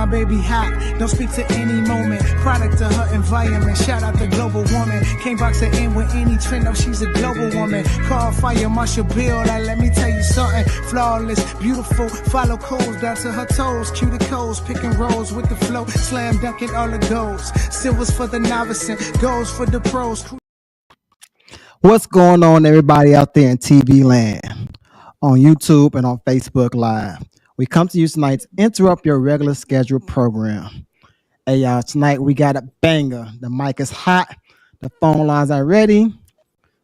my baby hot. Don't speak to any moment. Product of her environment. Shout out the global woman. Can't box her in with any trend. No, she's a global woman. Call fire, Marshall Bill. Like, let me tell you something. Flawless, beautiful. Follow codes down to her toes. Cue the codes. Picking rolls with the flow. Slam dunking all the goals. Silvers for the novice and golds for the pros. What's going on, everybody out there in TV land, on YouTube and on Facebook Live? We come to you tonight to interrupt your regular scheduled program. Hey, y'all, tonight we got a banger. The mic is hot. The phone lines are ready.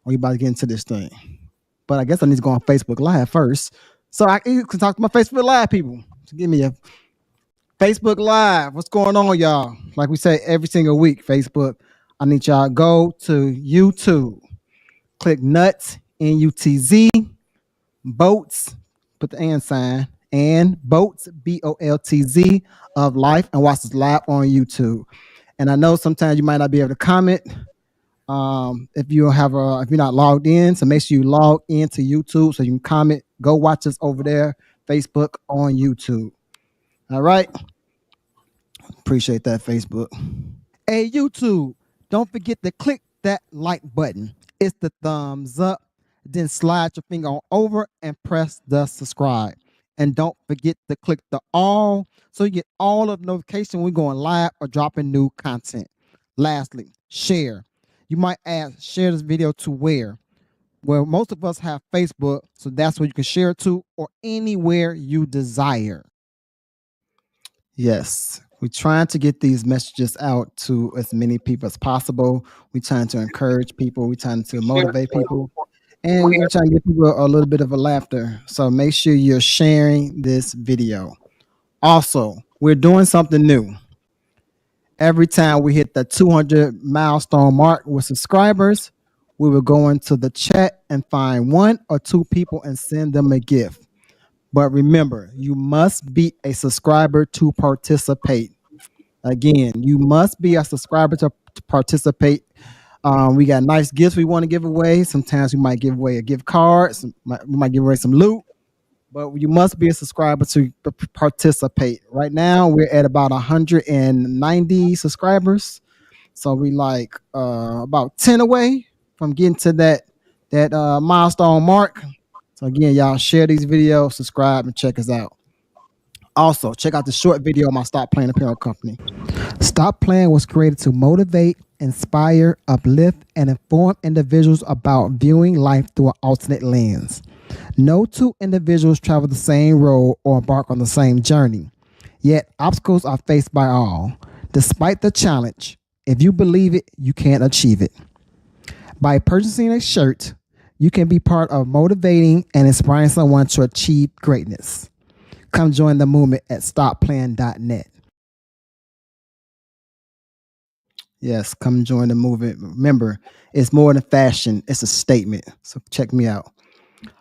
We about to get into this thing. But I guess I need to go on Facebook Live first. So I can talk to my Facebook Live people. So give me a Facebook Live. What's going on, y'all? Like we say every single week, Facebook. I need y'all to go to YouTube. Click Nutz, N-U-T-Z, Boltz, put the and sign, and Boltz, B-O-L-T-Z, of life, and watch this live on YouTube. And I know sometimes you might not be able to comment if you're not logged in. So make sure you log into YouTube so you can comment. Go watch us over there, Facebook on YouTube. All right. Appreciate that, Facebook. Hey, YouTube, don't forget to click that like button. It's the thumbs up. Then slide your finger on over and press the subscribe. And don't forget to click the all so you get all of the notifications when we're going live or dropping new content. Lastly, share. You might ask, share this video to where? Well, most of us have Facebook, so that's where you can share it to, or anywhere you desire. Yes, we're trying to get these messages out to as many people as possible. We're trying to encourage people. We're trying to motivate people. And we're trying to give people a little bit of a laughter. So make sure you're sharing this video. Also, we're doing something new. Every time we hit the 200 milestone mark with subscribers, we will go into the chat and find 1 or 2 people and send them a gift. But remember, you must be a subscriber to participate. Again, you must be a subscriber to participate. We got nice gifts we want to give away. Sometimes we might give away a gift card. We might give away some loot. But you must be a subscriber to participate. Right now, we're at about 190 subscribers. So we like about 10 away from getting to that milestone mark. So again, y'all share these videos, subscribe, and check us out. Also, check out the short video on my Stop Playing Apparel company. Stop Playing was created to motivate, inspire, uplift, and inform individuals about viewing life through an alternate lens. No two individuals travel the same road or embark on the same journey. Yet, obstacles are faced by all. Despite the challenge, if you believe it, you can achieve it. By purchasing a shirt, you can be part of motivating and inspiring someone to achieve greatness. Come join the movement at stopplaying.net. Yes, come join the movement. Remember, it's more than fashion. It's a statement. So check me out.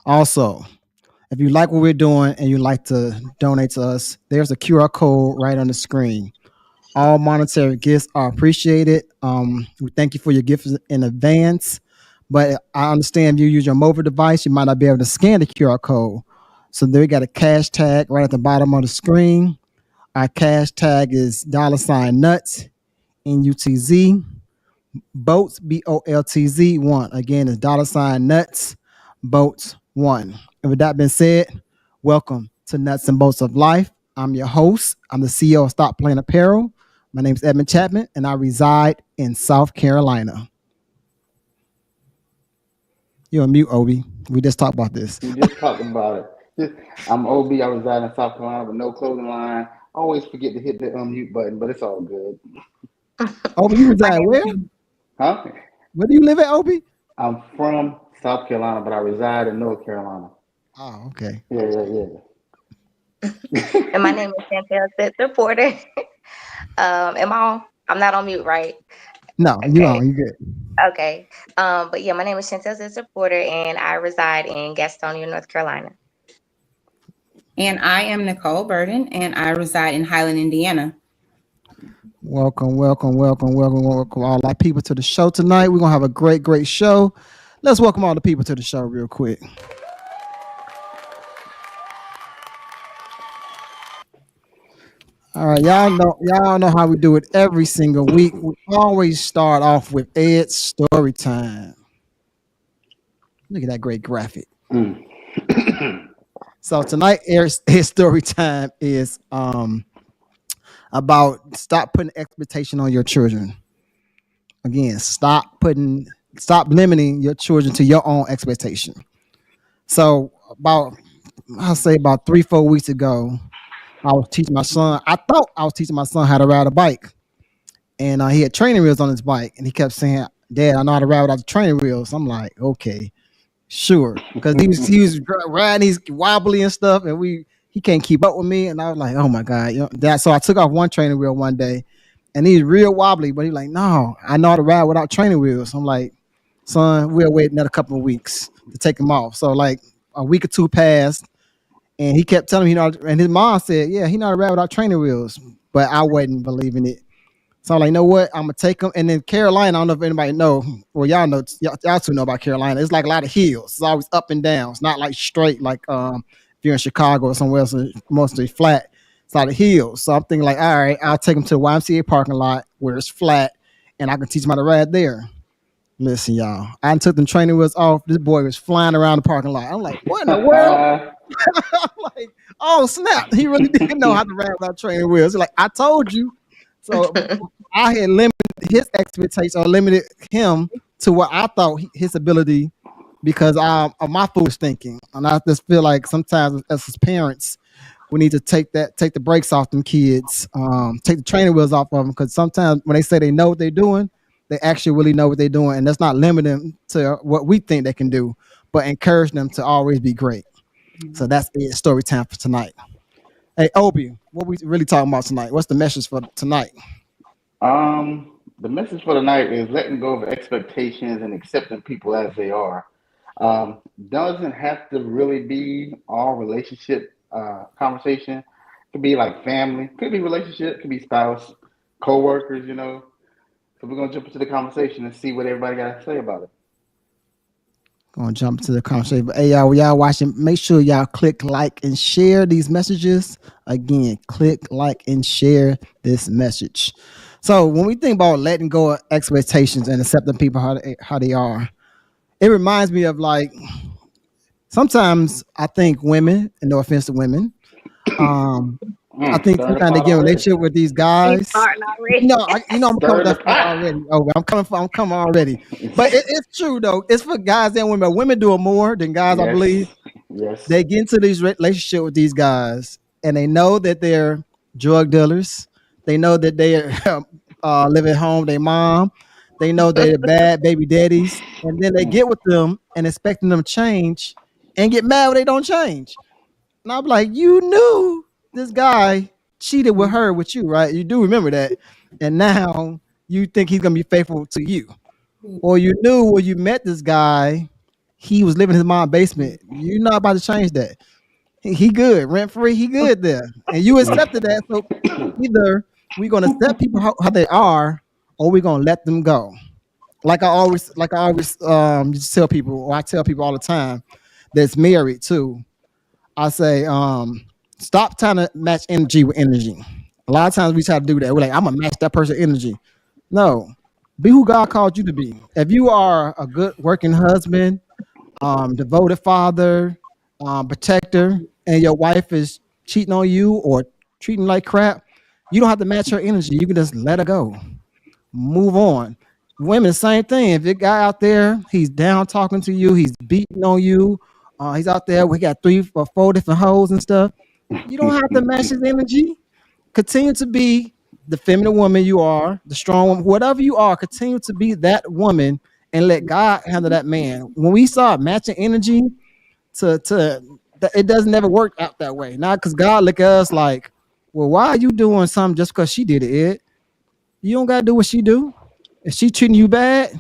Also, if you like what we're doing and you'd like to donate to us, there's a QR code right on the screen. All monetary gifts are appreciated. We thank you for your gifts in advance. But I understand if you use your mobile device, you might not be able to scan the QR code. So there we got a cash tag right at the bottom of the screen. Our cash tag is $Nutz, N-U-T-Z, Boltz, B-O-L-T-Z 1. Again, it's $Nutz, Boltz 1. And with that being said, welcome to Nuts and Bolts of Life. I'm your host. I'm the CEO of Stop Playing Apparel. My name is Edmund Chapman, and I reside in South Carolina. You're on mute, Obi. We just talked about this. We just talked about it. I'm Obi. I reside in South Carolina with no clothing line. I always forget to hit the unmute button, but it's all good. Obi, you reside where? Huh? Where do you live at, Obi? I'm from South Carolina, but I reside in North Carolina. Oh, okay. Yeah. And my name is Chantel Setzer Porter. Am I on? I'm not on mute, right? No, Okay. you good. Okay. But yeah, my name is Chantel Setzer Porter, and I reside in Gastonia, North Carolina. And I am Nicole Burden, and I reside in Highland, Indiana. Welcome all our people to the show tonight. We're going to have a great show. Let's welcome all the people to the show real quick. All right, y'all know how we do it every single week. We always start off with Ed's story time. Look at that great graphic. Mm. So tonight, Ed's story time is about stop putting expectation on your children. Again, stop limiting your children to your own expectation. So I'll say about 3-4 weeks ago, I was teaching my son. I thought I was teaching my son how to ride a bike, and he had training wheels on his bike, and he kept saying, "Dad, I know how to ride without the training wheels." I'm like, "Okay, sure," because he was riding, he's wobbly and stuff, and he can't keep up with me, and I was like, "Oh my God, that." So I took off one training wheel one day, and he's real wobbly, but he's like, "No, I know how to ride without training wheels." I'm like, "Son, we'll wait another couple of weeks to take him off." So like a week or two passed. And he kept telling me, and his mom said, "Yeah, he not a ride without training wheels," but I wasn't believing it. So I'm like, "You know what? I'm gonna take him." And then Carolina, I don't know if anybody know. Well, y'all know, y'all two know about Carolina. It's like a lot of hills. It's always up and down. It's not like straight like if you're in Chicago or somewhere else, it's mostly flat. It's a lot of hills. So I'm thinking like, all right, I'll take him to the YMCA parking lot where it's flat, and I can teach him how to ride there. Listen, y'all, I took them training wheels off. This boy was flying around the parking lot. I'm like, what in the world? I'm like, oh snap! He really didn't know how to ride without training wheels. Like I told you. So I had limited his expectations or limited him to what I thought his ability because of my foolish thinking. And I just feel like sometimes as his parents, we need to take the brakes off them kids, take the training wheels off of them because sometimes when they say they know what they're doing, they actually really know what they're doing, and that's not limiting them to what we think they can do, but encourage them to always be great. So that's it. Story time for tonight. Hey, Obi, what we really talking about tonight? What's the message for tonight? The message for tonight is letting go of expectations and accepting people as they are. Doesn't have to really be all relationship conversation. It could be like family, could be relationship, could be spouse, co-workers, So we're gonna jump into the conversation and see what everybody got to say about it. Gonna jump into the conversation. But hey, y'all watching, make sure y'all click like and share these messages. Again, click like and share this message. So when we think about letting go of expectations and accepting people how they are, it reminds me of like sometimes I think women, and no offense to women, I think sometimes they get in a relationship with these guys. I'm coming already. Oh, I'm coming already. But it's true though. It's for guys and women. Women do it more than guys, Yes. I believe. Yes. They get into these relationship with these guys, and they know that they're drug dealers. They know that they live at home. Their mom. They know they're bad baby daddies, and then they get with them and expecting them to change, and get mad when they don't change. And I'm like, you knew this guy cheated with you, right? You do remember that. And now you think he's going to be faithful to you. Or you knew when you met this guy, he was living in his mom's basement. You're not about to change that. He good, rent free, he good there. And you accepted that. So either we're going to accept people how they are, or we're going to let them go. Like I always just tell people, or I tell people all the time that's married too. I say, stop trying to match energy with energy. A lot of times we try to do that. We're like, I'm gonna match that person's energy. No, be who God called you to be. If you are a good working husband, devoted father, protector, and your wife is cheating on you or treating like crap, you don't have to match her energy. You can just let her go. Move on. Women, same thing. If your guy out there, he's down talking to you, he's beating on you, he's out there, we got 3 or 4 different hoes and stuff. You don't have to match his energy. Continue to be the feminine woman you are, the strong woman, whatever you are, continue to be that woman and let God handle that man. When we start matching energy it doesn't never work out that way. Not because God look at us like, well, why are you doing something just because she did it? You don't gotta do what she do. If she treating you bad,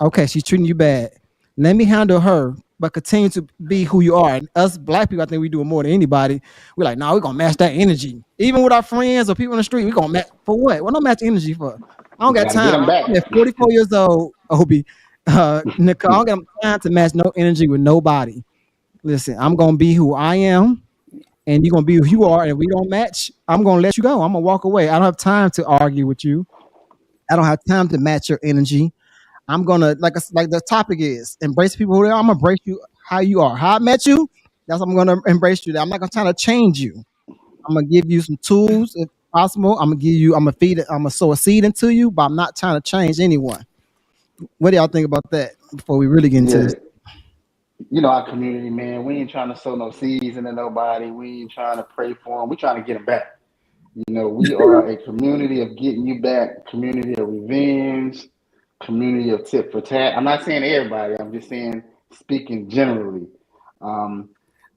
okay, she's treating you bad. Let me handle her, but continue to be who you are. And us black people, I think we do it more than anybody. We're like, we're gonna match that energy. Even with our friends or people on the street, we're gonna match for what? What don't match energy for? I don't got time. I'm 44 years old, Obi. Nicole, I don't got time to match no energy with nobody. Listen, I'm gonna be who I am. and you're gonna be who you are, and we don't match, I'm gonna let you go. I'm gonna walk away. I don't have time to argue with you. I don't have time to match your energy. I'm gonna like the topic is embrace people who they are. I'm gonna embrace you how you are. How I met you, that's how I'm gonna embrace you. I'm not gonna try to change you. I'm gonna give you some tools if possible. I'm gonna feed it, I'm gonna sow a seed into you, but I'm not trying to change anyone. What do y'all think about that before we really get into Yeah, this? our community, man. We ain't trying to sow no seeds into nobody. We ain't trying to pray for them. We trying to get them back. We are a community of getting you back, community of revenge, community of tit for tat. I'm not saying everybody. I'm just saying speaking generally.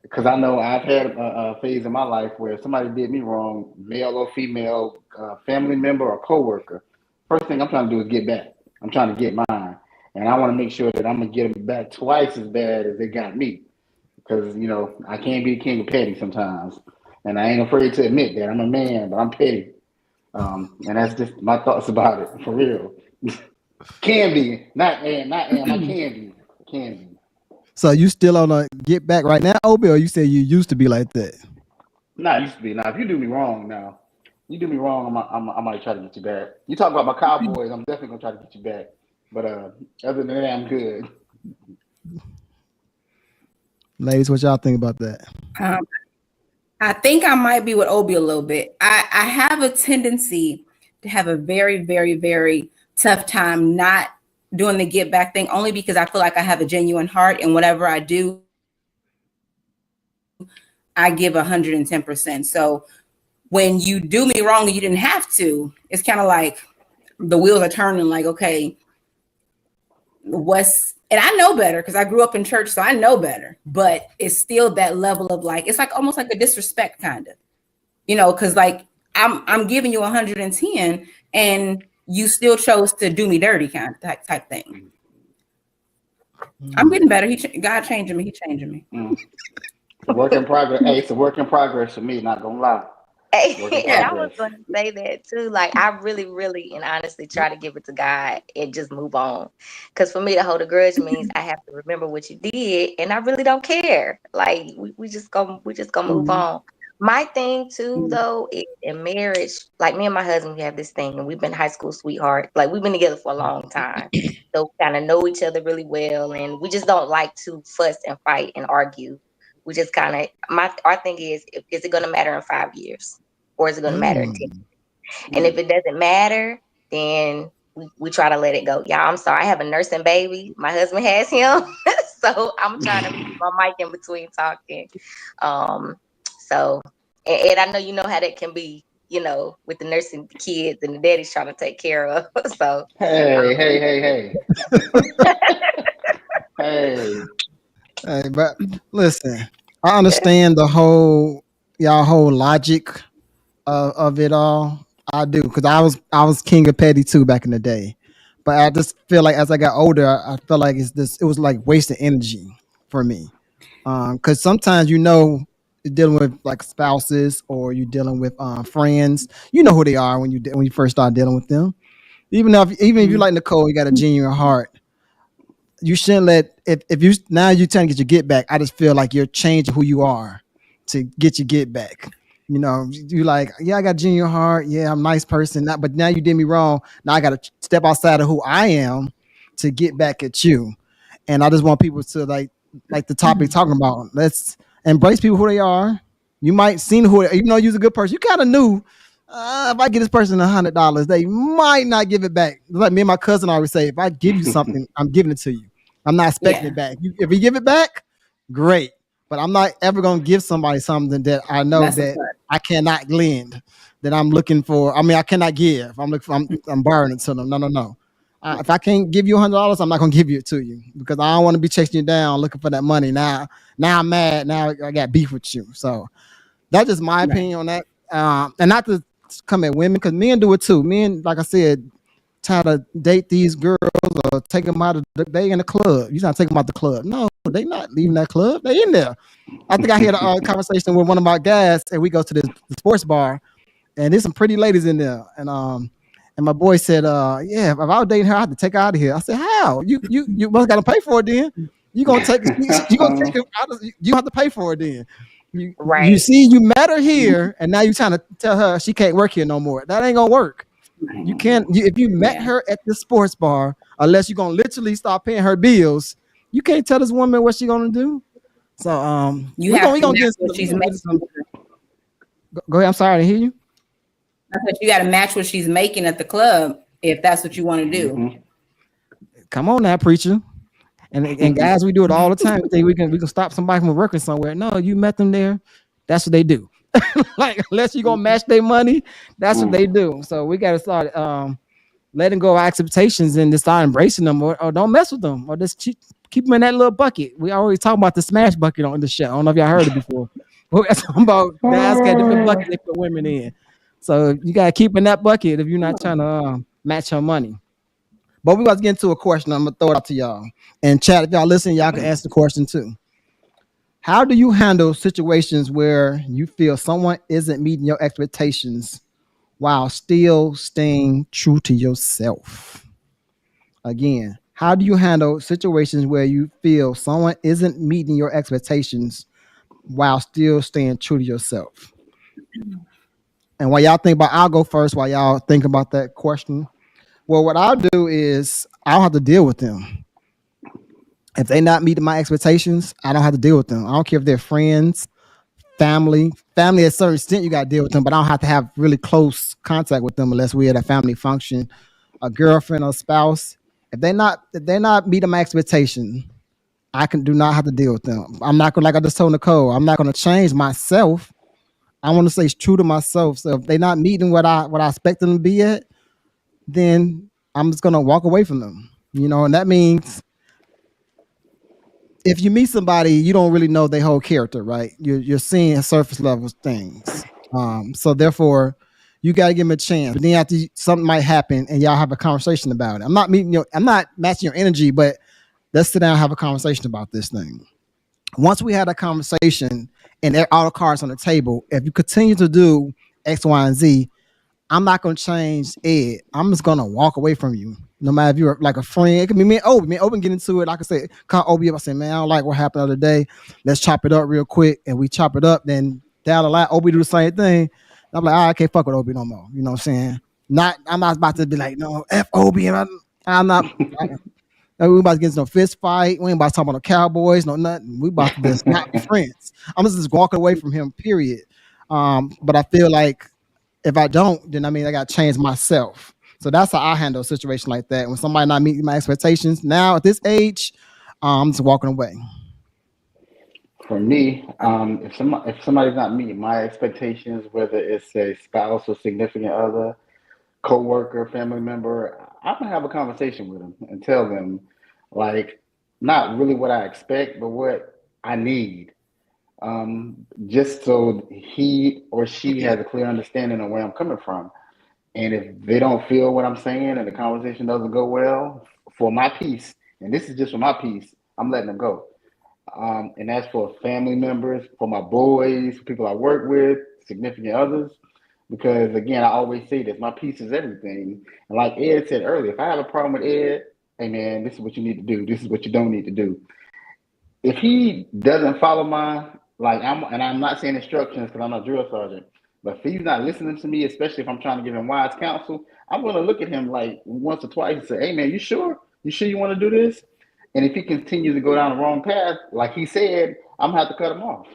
Because I know I've had a phase in my life where somebody did me wrong, male or female, family member or coworker. First thing I'm trying to do is get back. I'm trying to get mine, and I want to make sure that I'm gonna get them back twice as bad as they got me. Because I can't be the king of petty sometimes, and I ain't afraid to admit that I'm a man, but I'm petty. And that's just my thoughts about it for real. Can be, not am. I can be. So you still on a get back right now, Obi, or you say you used to be like that? Not used to be. Now, if you do me wrong, I might try to get you back. You talk about my Cowboys, I'm definitely gonna try to get you back. But other than that, I'm good. Ladies, what y'all think about that? I think I might be with Obi a little bit. I have a tendency to have a very, very, very tough time not doing the get back thing, only because I feel like I have a genuine heart, and whatever I do, I give 110%. So when you do me wrong and you didn't have to, it's kind of like the wheels are turning, like, okay, and I know better because I grew up in church, so I know better, but it's still that level of like, it's like almost like a disrespect kind of, because like I'm giving you 110 and you still chose to do me dirty kind of type thing. I'm getting better. God changing me. He changing me. It's a work in progress. Hey, it's a work in progress for me, not gonna lie. And I was going to say that too. Like, I really, really, and honestly try to give it to God and just move on. Because for me to hold a grudge means I have to remember what you did, and I really don't care. Like, we just gonna move on. My thing too, though, is in marriage. Like, me and my husband, we have this thing, and we've been high school sweethearts. Like, we've been together for a long time, so we kind of know each other really well, and we just don't like to fuss and fight and argue. We just kind of our thing is it going to matter in 5 years? Or is it going to matter in 10? And if it doesn't matter, then we try to let it go. Y'all, I'm sorry. I have a nursing baby. My husband has him. So I'm trying to keep my mic in between talking. So, and I know you know how that can be, with the nursing kids and the daddy's trying to take care of. So. Hey. Hey. Hey, but listen, I understand y'all whole logic of it all. I do, because I was king of petty too back in the day, but I just feel like as I got older, I feel like it was like wasted energy for me. Because sometimes you're dealing with like spouses or you're dealing with friends. You know who they are when you first start dealing with them. Even if you like Nicole, you got a genuine heart. You shouldn't let if you now you trying to get your get back. I just feel like you're changing who you are to get your get back. You like, yeah, I got a genuine heart. Yeah, I'm a nice person. But now you did me wrong. Now I got to step outside of who I am to get back at you. And I just want people to like the topic talking about. Let's embrace people who they are. You might seen even though you're a good person, you kind of knew. If I give this person $100, they might not give it back. Like me and my cousin always say, if I give you something, I'm giving it to you. I'm not expecting it back. If you give it back, great. But I'm not ever going to give somebody something that I know I cannot lend, that I'm looking for. I mean, I cannot give. I'm borrowing it to them. No. If I can't give you $100, I'm not going to give it to you because I don't want to be chasing you down looking for that money. Now I'm mad. Now I got beef with you. So that's just my opinion on that. And not to come at women, because men do it too. Men, like I said, try to date these girls or take them out they in the club. You trying to take them out the club. No, they not leaving that club. They in there. I think I had a conversation with one of my guys, and we go to the sports bar, and there's some pretty ladies in there. And my boy said, yeah, if I was dating her, I have to take her out of here. I said, how? You must got to pay for it then. You have to pay for it then. You see, you met her here, and now you're trying to tell her she can't work here no more. That ain't gonna work. You can't. If you met her at the sports bar, unless you're gonna literally start paying her bills, you can't tell this woman what she's gonna do. So we gonna get what she's making. Go ahead. I'm sorry to hear you. I said you got to match what she's making at the club if that's what you want to do. Mm-hmm. Come on now, preacher. And guys, we do it all the time. We think we can stop somebody from working somewhere. No, you met them there. That's what they do. Like, unless you're gonna match their money, that's what they do. So we gotta start letting go of our expectations and just start embracing them, or don't mess with them, or just keep them in that little bucket. We already talking about the smash bucket on the show. I don't know if y'all heard it before. But we're talking about guys got different buckets they put women in. So you gotta keep in that bucket if you're not trying to match her money. But we about to get into a question. I'm gonna throw it out to y'all. And chat, if y'all listen, y'all can ask the question too. How do you handle situations where you feel someone isn't meeting your expectations while still staying true to yourself? Again, how do you handle situations where you feel someone isn't meeting your expectations while still staying true to yourself? And while y'all think about, I'll go first while y'all think about that question. Well, what I'll do is I'll have to deal with them. If they're not meeting my expectations, I don't have to deal with them. I don't care if they're friends, family at a certain extent, you got to deal with them, but I don't have to have really close contact with them unless we're at a family function, a girlfriend or spouse. If they're not meeting my expectation, I do not have to deal with them. I'm not gonna, like I just told Nicole, I'm not gonna change myself. I want to stay true to myself. So if they're not meeting what I expect them to be at, then I'm just gonna walk away from them. And that means if you meet somebody, you don't really know their whole character, right? You're seeing surface level things. So therefore, you got to give them a chance. But then after something might happen, and y'all have a conversation about it. I'm not matching your energy, but let's sit down and have a conversation about this thing. Once we had a conversation and all the cards on the table, if you continue to do X, Y, and Z, I'm not going to change Ed. I'm just going to walk away from you. No matter if you're like a friend, it could be me and Obi. Me and Obi get into it. Like I said, call Obi up. I say, man, I don't like what happened the other day. Let's chop it up real quick. And we chop it up. Then down the line, Obi do the same thing. I'm like, I can't fuck with Obi no more. You know what I'm saying? I'm not about to be like, no, F Obi. And I'm not. We about to get into no fist fight. We ain't about to talk about no Cowboys, no nothing. We about to just not be friends. I'm just walking away from him, period. But I feel like if I don't, then I got to change myself. So that's how I handle a situation like that. When somebody not meeting my expectations now at this age, I'm just walking away. For me, if somebody's not meeting my expectations, whether it's a spouse or significant other, co-worker, family member, I'm gonna have a conversation with them and tell them, like, not really what I expect, but what I need. Just so he or she has a clear understanding of where I'm coming from. And if they don't feel what I'm saying and the conversation doesn't go well, for my peace, and this is just for my peace, I'm letting them go. And that's for family members, for my boys, for people I work with, significant others. Because again, I always say this, my peace is everything. And like Ed said earlier, if I have a problem with Ed, hey man, this is what you need to do. This is what you don't need to do. If he doesn't follow I'm not saying instructions because I'm not a drill sergeant, but if he's not listening to me, especially if I'm trying to give him wise counsel, I'm going to look at him like once or twice and say, hey man, you sure? You sure you want to do this? And if he continues to go down the wrong path, like he said, I'm going to have to cut him off.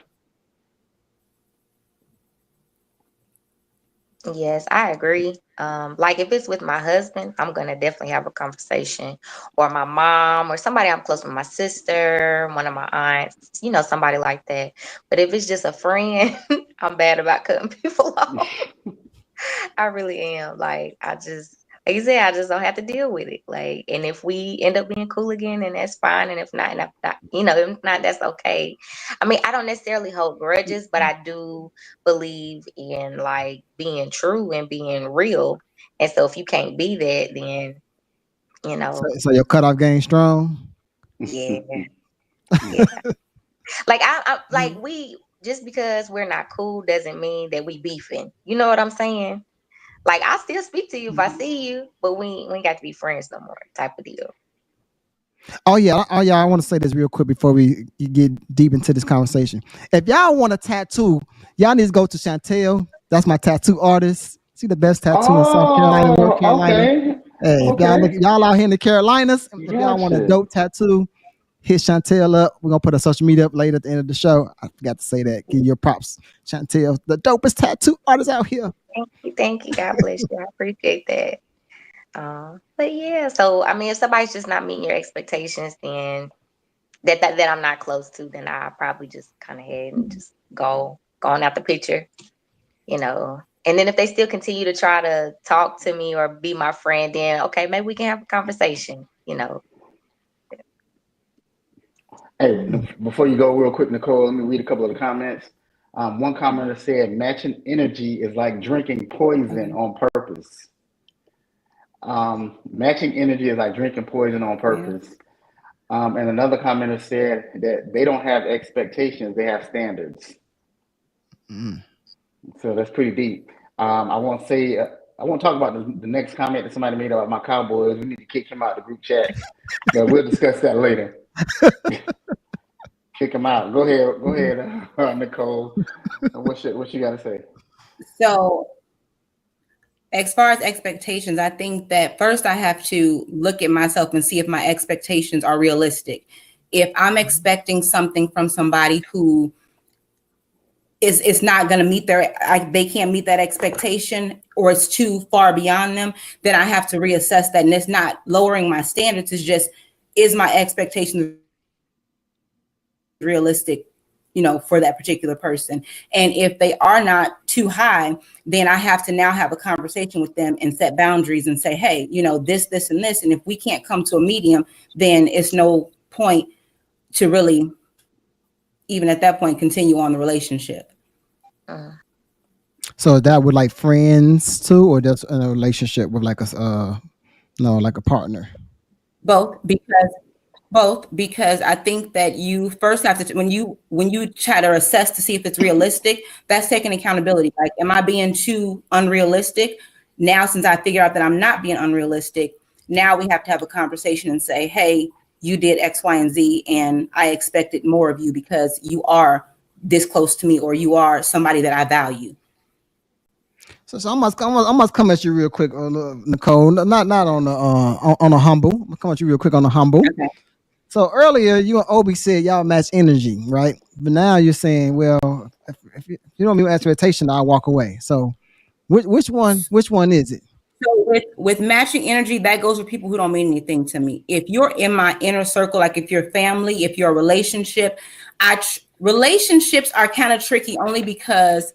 Yes, I agree. Like if it's with my husband, I'm gonna definitely have a conversation, or my mom, or somebody I'm close with, my sister, one of my aunts, somebody like that. But if it's just a friend, I'm bad about cutting people off. I really am. Like you said, I just don't have to deal with it. Like, and if we end up being cool again, then that's fine. And if not, if not, that's okay. I don't necessarily hold grudges, but I do believe in like being true and being real. And so if you can't be that, then So your cutoff game strong. Yeah. Yeah. Like I like we just because we're not cool doesn't mean that we beefing. You know what I'm saying? Like I still speak to you if I see you, but we ain't got to be friends no more, type of deal. Oh yeah, I want to say this real quick before we get deep into this conversation. If y'all want a tattoo, y'all need to go to Chantel. That's my tattoo artist. See the best tattoo in South Carolina, North Oh, Carolina. okay. Hey, if Okay. y'all out here in the Carolinas, if y'all want a Gotcha. dope tattoo, hit Chantel up. We're gonna put a social media up later at the end of the show. I forgot to say that. Give your props, Chantel, the dopest tattoo artist out here. Thank you, thank you. God bless you. I appreciate that. But yeah, so I mean, if somebody's just not meeting your expectations, then that I'm not close to, then I probably just kind of head and just go on out the picture, you know. And then if they still continue to try to talk to me or be my friend, then okay, maybe we can have a conversation, you know. Hey, before you go real quick, Nicole, let me read a couple of the comments. One commenter said, matching energy is like drinking poison on purpose. Matching energy is like drinking poison on purpose. And another commenter said that they don't have expectations, they have standards. So that's pretty deep. I won't say, I won't talk about the next comment that somebody made about my Cowboys. We need to kick him out of the group chat, but we'll discuss that later. Kick him out. Go ahead, Nicole. What you got to say? So, as far as expectations, I think that first I have to look at myself and see if my expectations are realistic. If I'm expecting something from somebody who is not going to meet they can't meet that expectation, or it's too far beyond them, then I have to reassess that. And it's not lowering my standards. It's just, is my expectation realistic, you know, for that particular person? And if they are not too high, then I have to now have a conversation with them and set boundaries and say, hey, you know, this, and this. And if we can't come to a medium, then it's no point to really, even at that point, continue on the relationship. So is that with like friends too, or just in a relationship with like a like a partner? Both, because I think that you first have to, when you try to assess to see if it's realistic, that's taking accountability. Like, am I being too unrealistic? Now, since I figure out that I'm not being unrealistic, now we have to have a conversation and say, hey, you did X, Y, and Z, and I expected more of you because you are this close to me, or you are somebody that I value. So I must come at you real quick, Nicole. Not on the on a humble. I'm gonna come at you real quick on the humble. Okay. So earlier you and Obi said y'all match energy, right? But now you're saying, well, if you don't meet expectation, I'll walk away. So which one is it? So with matching energy, that goes with people who don't mean anything to me. If you're in my inner circle, like if you're family, if you're a relationship, relationships are kind of tricky only because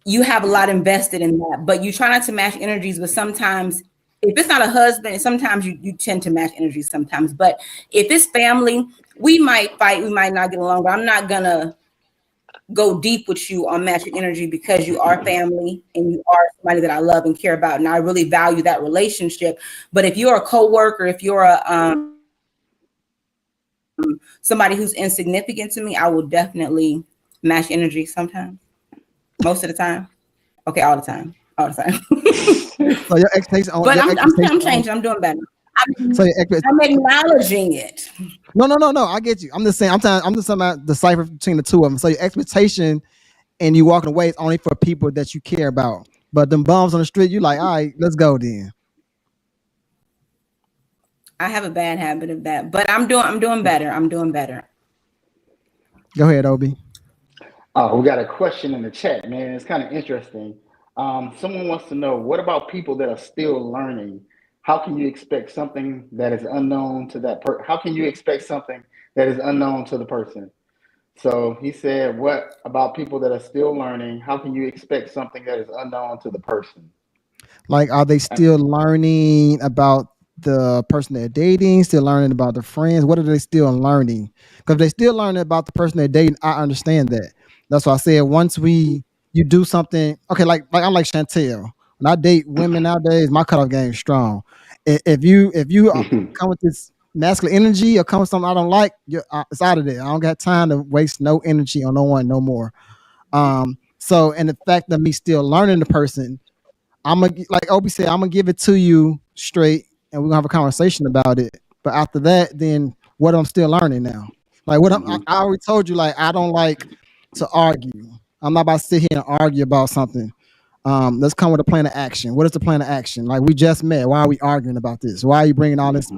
you have a lot invested in that, but you try not to match energies. But sometimes, if it's not a husband, sometimes you tend to match energies sometimes. But if it's family, we might fight, we might not get along, but I'm not gonna go deep with you on matching energy because you are family and you are somebody that I love and care about, and I really value that relationship. But if you're a coworker, if you're a somebody who's insignificant to me, I will definitely match energy sometimes. Most of the time. Okay, all the time. So your expectation, but I'm changing. I'm doing better. I'm acknowledging it. No. I get you. I'm just saying. I'm just talking about the cipher between the two of them. So your expectation and you walking away is only for people that you care about. But them bums on the street, you like, all right, let's go then. I have a bad habit of that, but I'm doing better. I'm doing better. Go ahead, Obi. We got a question in the chat, man. It's kind of interesting. Someone wants to know, what about people that are still learning? How can you expect something that is unknown to that person? How can you expect something that is unknown to the person? So he said, what about people that are still learning? How can you expect something that is unknown to the person? Like, are they still learning about the person they're dating, still learning about their friends? What are they still learning? Because they still learning about the person they're dating, I understand that. That's why I said once you do something, okay, like I'm like Chantel. When I date women nowadays, my cutoff game is strong. If you come with this masculine energy or come with something I don't like, it's out of there. I don't got time to waste no energy on no one no more. So, and the fact that me still learning the person, I'm gonna, like Obi said, I'm gonna give it to you straight, and we're gonna have a conversation about it. But after that, then what I'm still learning now. Like what I already told you, like I don't like to argue. I'm not about to sit here and argue about something. Let's come with a plan of action. What is the plan of action? Like we just met. Why are we arguing about this? Why are you bringing all this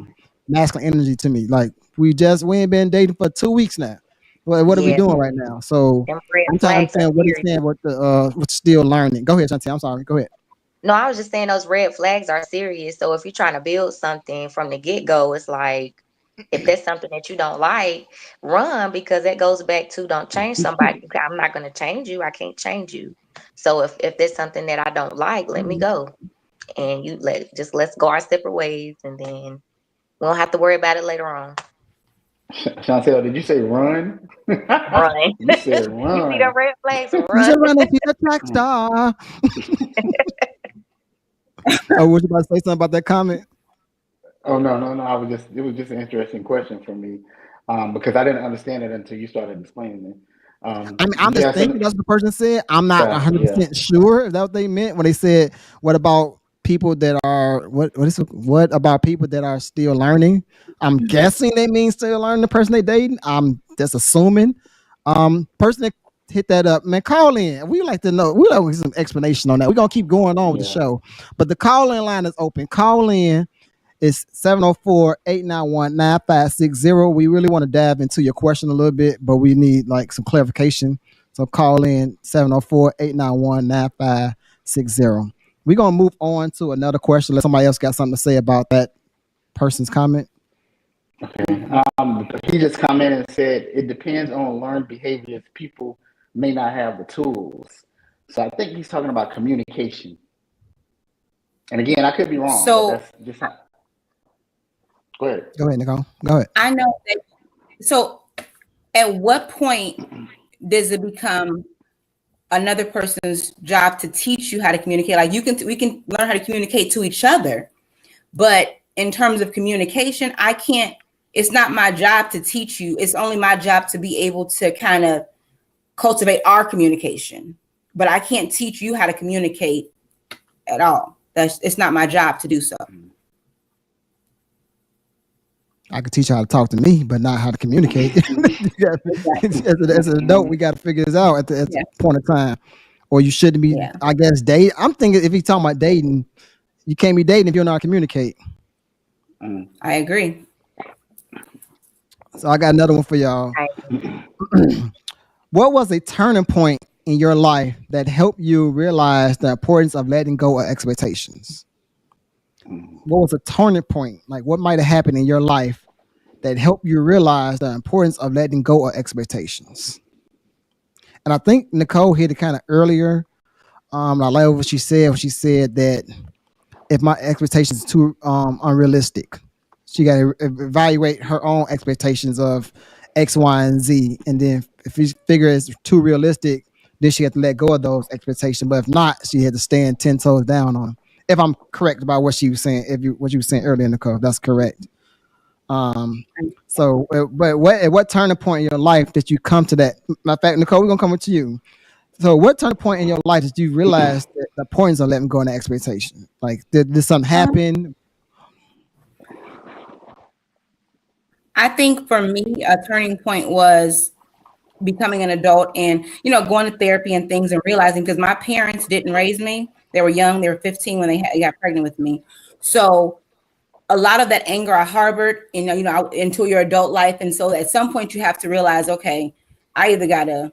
masculine energy to me? Like we ain't been dating for 2 weeks now. What are we doing right now? So Them red I'm trying to flags are understand what he's serious. saying with what's still learning. Go ahead, Shanti. I'm sorry. Go ahead. No, I was just saying those red flags are serious. So if you're trying to build something from the get-go, it's like if there's something that you don't like, run, because that goes back to don't change somebody. I'm not going to change you. I can't change you. So if there's something that I don't like, let me go. And let's go our separate ways, and then we don't have to worry about it later on. Chantel, did you say run? Run. You said You run. see the red flags, You run. should run into the track star. Oh, was you about to say something about that comment? Oh no. It was just an interesting question for me, because I didn't understand it until you started explaining it. I mean, I'm just Yeah, thinking that's what the person said. I'm not gotcha, 100% sure if that's what they meant when they said, "What about people that are what about people that are still learning?" I'm guessing they mean still learning the person they dating. I'm just assuming. Person that hit that up, man, call in. We like to know. We like some explanation on that. We're gonna keep going on with the yeah. show, but the call in line is open. Call in. It's 704-891-9560. We really want to dive into your question a little bit, but we need like some clarification. So call in 704-891-9560. We're going to move on to another question. Let somebody else got something to say about that person's comment. Okay. He just commented and said it depends on learned behaviors. People may not have the tools. So I think he's talking about communication. And again, I could be wrong, but So that's just how. Go ahead. Go ahead, Nicole. Go ahead. I know that. So at what point does it become another person's job to teach you how to communicate? Like we can learn how to communicate to each other, but in terms of communication, I can't. It's not my job to teach you. It's only my job to be able to kind of cultivate our communication. But I can't teach you how to communicate at all. It's not my job to do so. I could teach you how to talk to me, but not how to communicate. As an adult, we got to figure this out at the point of time. Or you shouldn't be, I guess, dating. I'm thinking if he's talking about dating, you can't be dating if you don't know how to communicate. I agree. So I got another one for y'all. What was a turning point in your life that helped you realize the importance of letting go of expectations? What was a turning point? Like what might have happened in your life that helped you realize the importance of letting go of expectations? And I think Nicole hit it kind of earlier. I like what she said when she said that if my expectations are too unrealistic, she got to evaluate her own expectations of X, Y, and Z. And then if you figure it's too realistic, then she had to let go of those expectations. But if not, she had to stand 10 toes down on them. If I'm correct about what she was saying, what you were saying earlier, Nicole, that's correct. So, but what turning point in your life did you come to that? Matter of fact, Nicole, we're gonna come to you. So, what turning point in your life did you realize that the importance of letting go of the expectation? Like, did something happen? I think for me, a turning point was becoming an adult and, going to therapy and things and realizing, because my parents didn't raise me. They were young. They were 15 when they got pregnant with me. So a lot of that anger I harbored, into your adult life. And so at some point you have to realize, okay, I either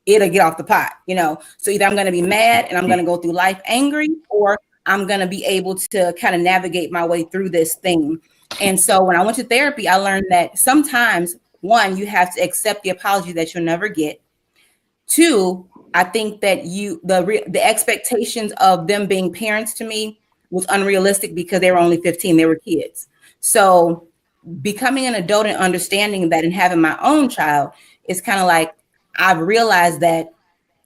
it'll get off the pot, So either I'm going to be mad and I'm going to go through life angry, or I'm going to be able to kind of navigate my way through this thing. And so when I went to therapy, I learned that sometimes, one, you have to accept the apology that you'll never get. Two, I think that the expectations of them being parents to me was unrealistic because they were only 15. They were kids. So becoming an adult and understanding that and having my own child is kind of like, I've realized that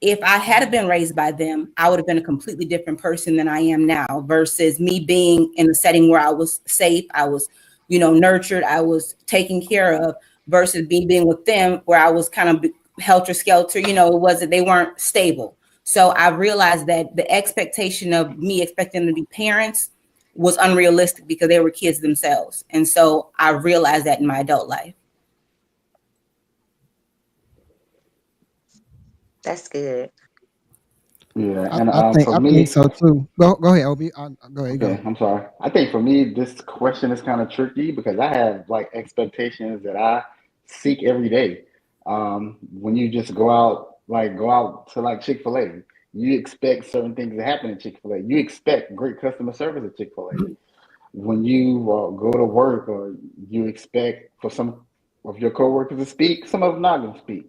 if I had been raised by them, I would have been a completely different person than I am now versus me being in a setting where I was safe. I was, nurtured. I was taken care of versus me being with them where I was kind of helter skelter. It wasn't, they weren't stable. So I realized that the expectation of me expecting them to be parents was unrealistic because they were kids themselves. And so I realized that in my adult life. That's good. Yeah, I, and I think for I think me, so too. Go ahead, Obi. Go ahead. okay, Go. I'm sorry. I think for me, this question is kind of tricky because I have like expectations that I seek every day. When you just go out to like Chick-fil-A, you expect certain things to happen at Chick-fil-A. You expect great customer service at Chick-fil-A. When you go to work, or you expect for some of your coworkers to speak, some of them not going to speak.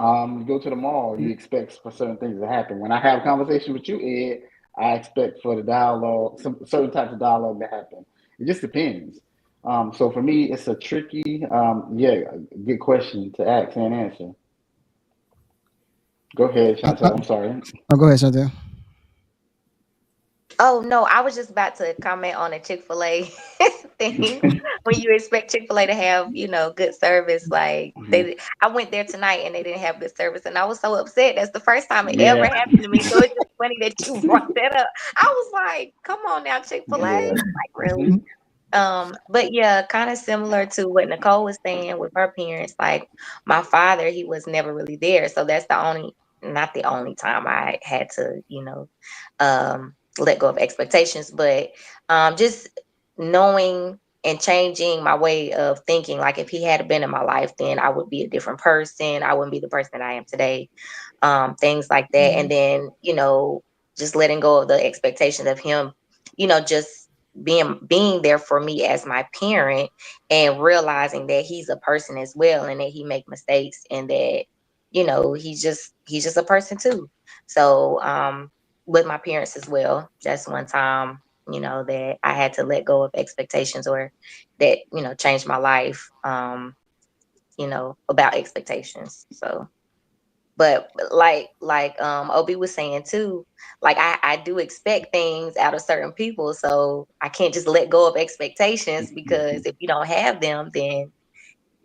You go to the mall, you expect for certain things to happen. When I have a conversation with you, Ed, I expect for the dialogue, some certain types of dialogue to happen. It just depends. So for me, it's a tricky, good question to ask and answer. Go ahead, I, I, Chantel. I'm sorry. oh, go ahead, Chantel. Oh no, I was just about to comment on the Chick-fil-A thing. When you expect Chick-fil-A to have, good service, like Mhm. I went there tonight and they didn't have good service, and I was so upset. That's the first time it ever Yeah, happened to me. So it's just funny that you brought that up. I was like, come on now, Chick-fil-A, yeah. like really. But yeah, kind of similar to what Nicole was saying with her parents. Like my father, he was never really there, so that's not the only time I had to, let go of expectations, but just knowing and changing my way of thinking. Like if he had been in my life, then I would be a different person. I wouldn't be the person that I am today. Things like that, and then just letting go of the expectation of him, just being there for me as my parent, and realizing that he's a person as well, and that he make mistakes, and that he's just a person too. So with my parents as well, that's one time that I had to let go of expectations, or that changed my life, about expectations. So, but like Obi was saying too, like I do expect things out of certain people, so I can't just let go of expectations, because if you don't have them, then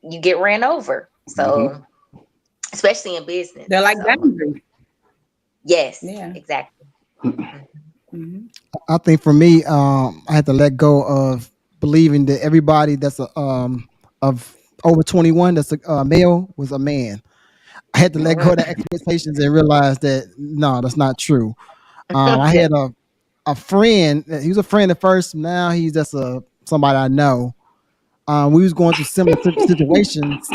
you get ran over. Hmm. So especially in business. They're like So boundaries. yes, Yeah. exactly. Mm-hmm. I think for me, I had to let go of believing that everybody that's of over 21 that's a male was a man. I had to let go of the expectations and realize that no, that's not true. I Yeah. had a friend. He was a friend at first. Now he's just somebody I know. We was going through similar situations.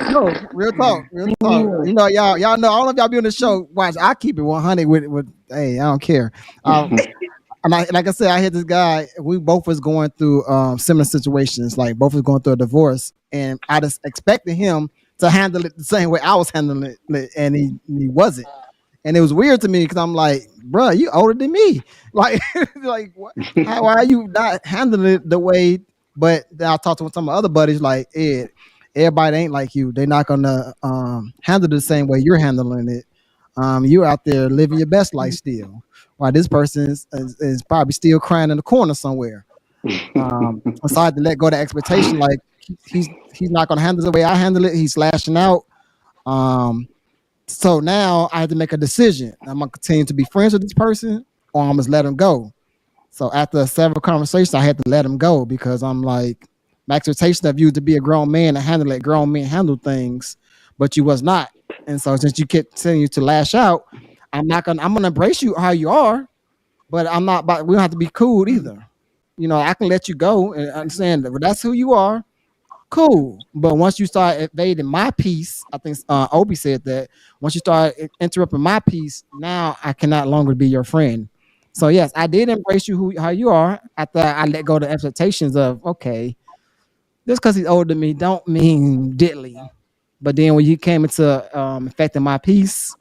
No, real talk, real talk. You know, y'all know. I don't know if y'all be on the show. Watch, I keep it 100 with. Hey, I don't care. And like I said, I had this guy. We both was going through similar situations. Like both was going through a divorce, and I just expected him to handle it the same way I was handling it, and he wasn't. And it was weird to me because I'm like, bro, you older than me. Like, like what? Why are you not handling it the way? But then I talked to some of my other buddies, like Ed. Everybody ain't like you. They're not gonna handle it the same way you're handling it. You out there living your best life still, while this person is probably still crying in the corner somewhere. So I had to let go of the expectation. Like he's not gonna handle it the way I handle it. He's lashing out. Um, so now I had to make a decision. I'm gonna continue to be friends with this person, or I'm gonna let him go. So after several conversations, I had to let him go because I'm like, my expectation of you to be a grown man and handle it, grown men handle things, but you was not. And so since you continue to lash out, I'm gonna embrace you how you are, but I'm not. But we don't have to be cool either. You know, I can let you go and understand that that's who you are. Cool. But once you start invading my peace, I think Obi said that once you start interrupting my peace, now I cannot longer be your friend. So yes, I did embrace you how you are after I let go of the expectations of okay, just because he's older than me don't mean diddly. But then when you came into affecting my peace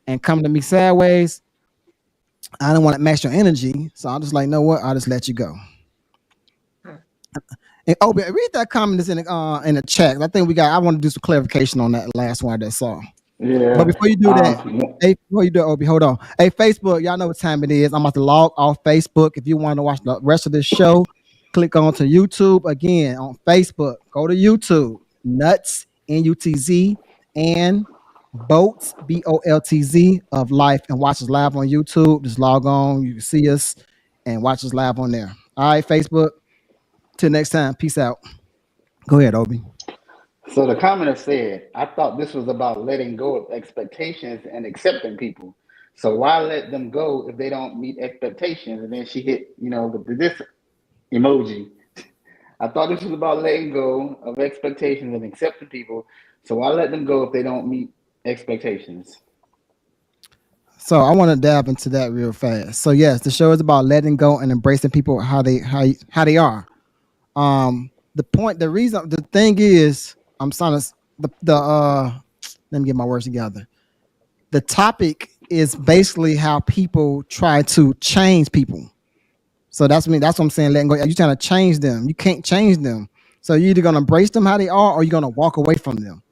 and coming to me sideways, I don't want to match your energy. So I'm just like, know what? I'll just let you go. And Obi, read that comment that's in the chat. I think we got. I want to do some clarification on that last one I just saw. But Yeah. before you do that, hey, before you do it, Obi, hold on. Hey, Facebook, y'all know what time it is. I'm about to log off Facebook. If you want to watch the rest of this show, click on to YouTube again on Facebook. Go to YouTube, Nutz Nutz and Boltz Boltz of Life, and watch us live on YouTube. Just log on. You can see us and watch us live on there. All right, Facebook. Till next time. Peace out. Go ahead, Obi. So the commenter said, I thought this was about letting go of expectations and accepting people. So why let them go if they don't meet expectations? And then she hit, this emoji. I thought this was about letting go of expectations and accepting people. So why let them go if they don't meet expectations? So I want to dive into that real fast. So yes, the show is about letting go and embracing people how they are. The thing is, I'm trying to let me get my words together. The topic is basically how people try to change people. So that's me. That's what I'm saying. Letting go. You're trying to change them. You can't change them. So you're either gonna embrace them how they are, or you're gonna walk away from them.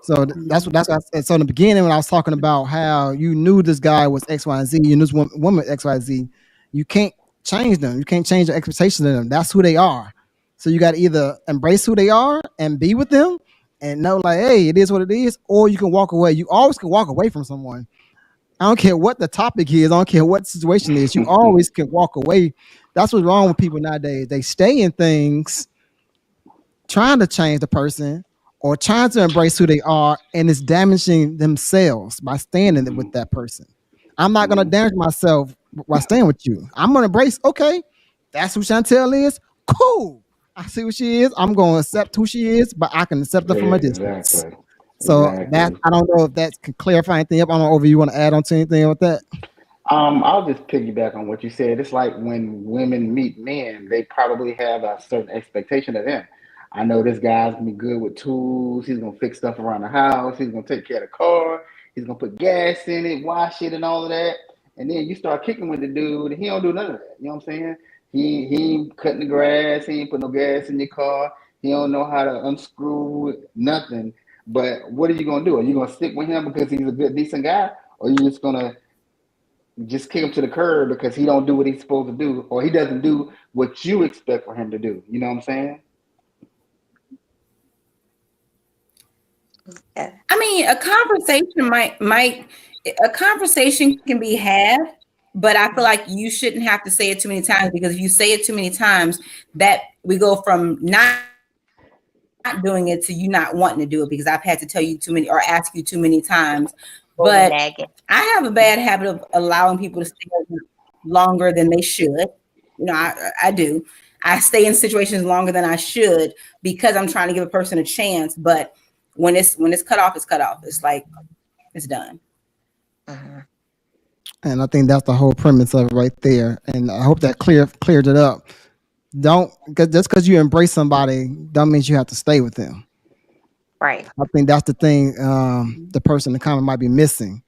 So that's what I said. So in the beginning, when I was talking about how you knew this guy was X, Y, and Z, you knew this woman X, Y, Z, you can't change them. You can't change your expectations of them. That's who they are. So you got to either embrace who they are and be with them and know like, hey, it is what it is, or you can walk away. You always can walk away from someone. I don't care what the topic is. I don't care what the situation is. You always can walk away. That's what's wrong with people nowadays. They stay in things trying to change the person or trying to embrace who they are, and it's damaging themselves by standing with that person. I'm not going to damage myself by staying with you. I'm going to embrace, okay, that's who Chantel is. Cool. I see what she is. I'm going to accept who she is, but I can accept her from a distance. Exactly. So that I don't know if that can clarify anything up. I don't know if you want to add on to anything with that. I'll just piggyback on what you said. It's like when women meet men, they probably have a certain expectation of them. I know this guy's gonna be good with tools. He's gonna fix stuff around the house. He's gonna take care of the car. He's gonna put gas in it, wash it, and all of that. And then you start kicking with the dude, and he don't do none of that. You know what I'm saying? He ain't cutting the grass. He ain't put no gas in your car. He don't know how to unscrew nothing. But what are you gonna do? Are you gonna stick with him because he's a good, decent guy, or are you just gonna just kick him to the curb because he don't do what he's supposed to do, or he doesn't do what you expect for him to do? You know what I'm saying? I mean, a conversation can be had, but I feel like you shouldn't have to say it too many times, because if you say it too many times, that we go from not doing it to you not wanting to do it, because I've had to tell you too many or ask you too many times. But I have a bad habit of allowing people to stay longer than they should. I do. I stay in situations longer than I should because I'm trying to give a person a chance. But when it's cut off, it's cut off. It's like it's done. Uh-huh. And I think that's the whole premise of it right there. And I hope that cleared it up. Just because you embrace somebody don't mean you have to stay with them. Right. I think that's the thing the person in the comment might be missing.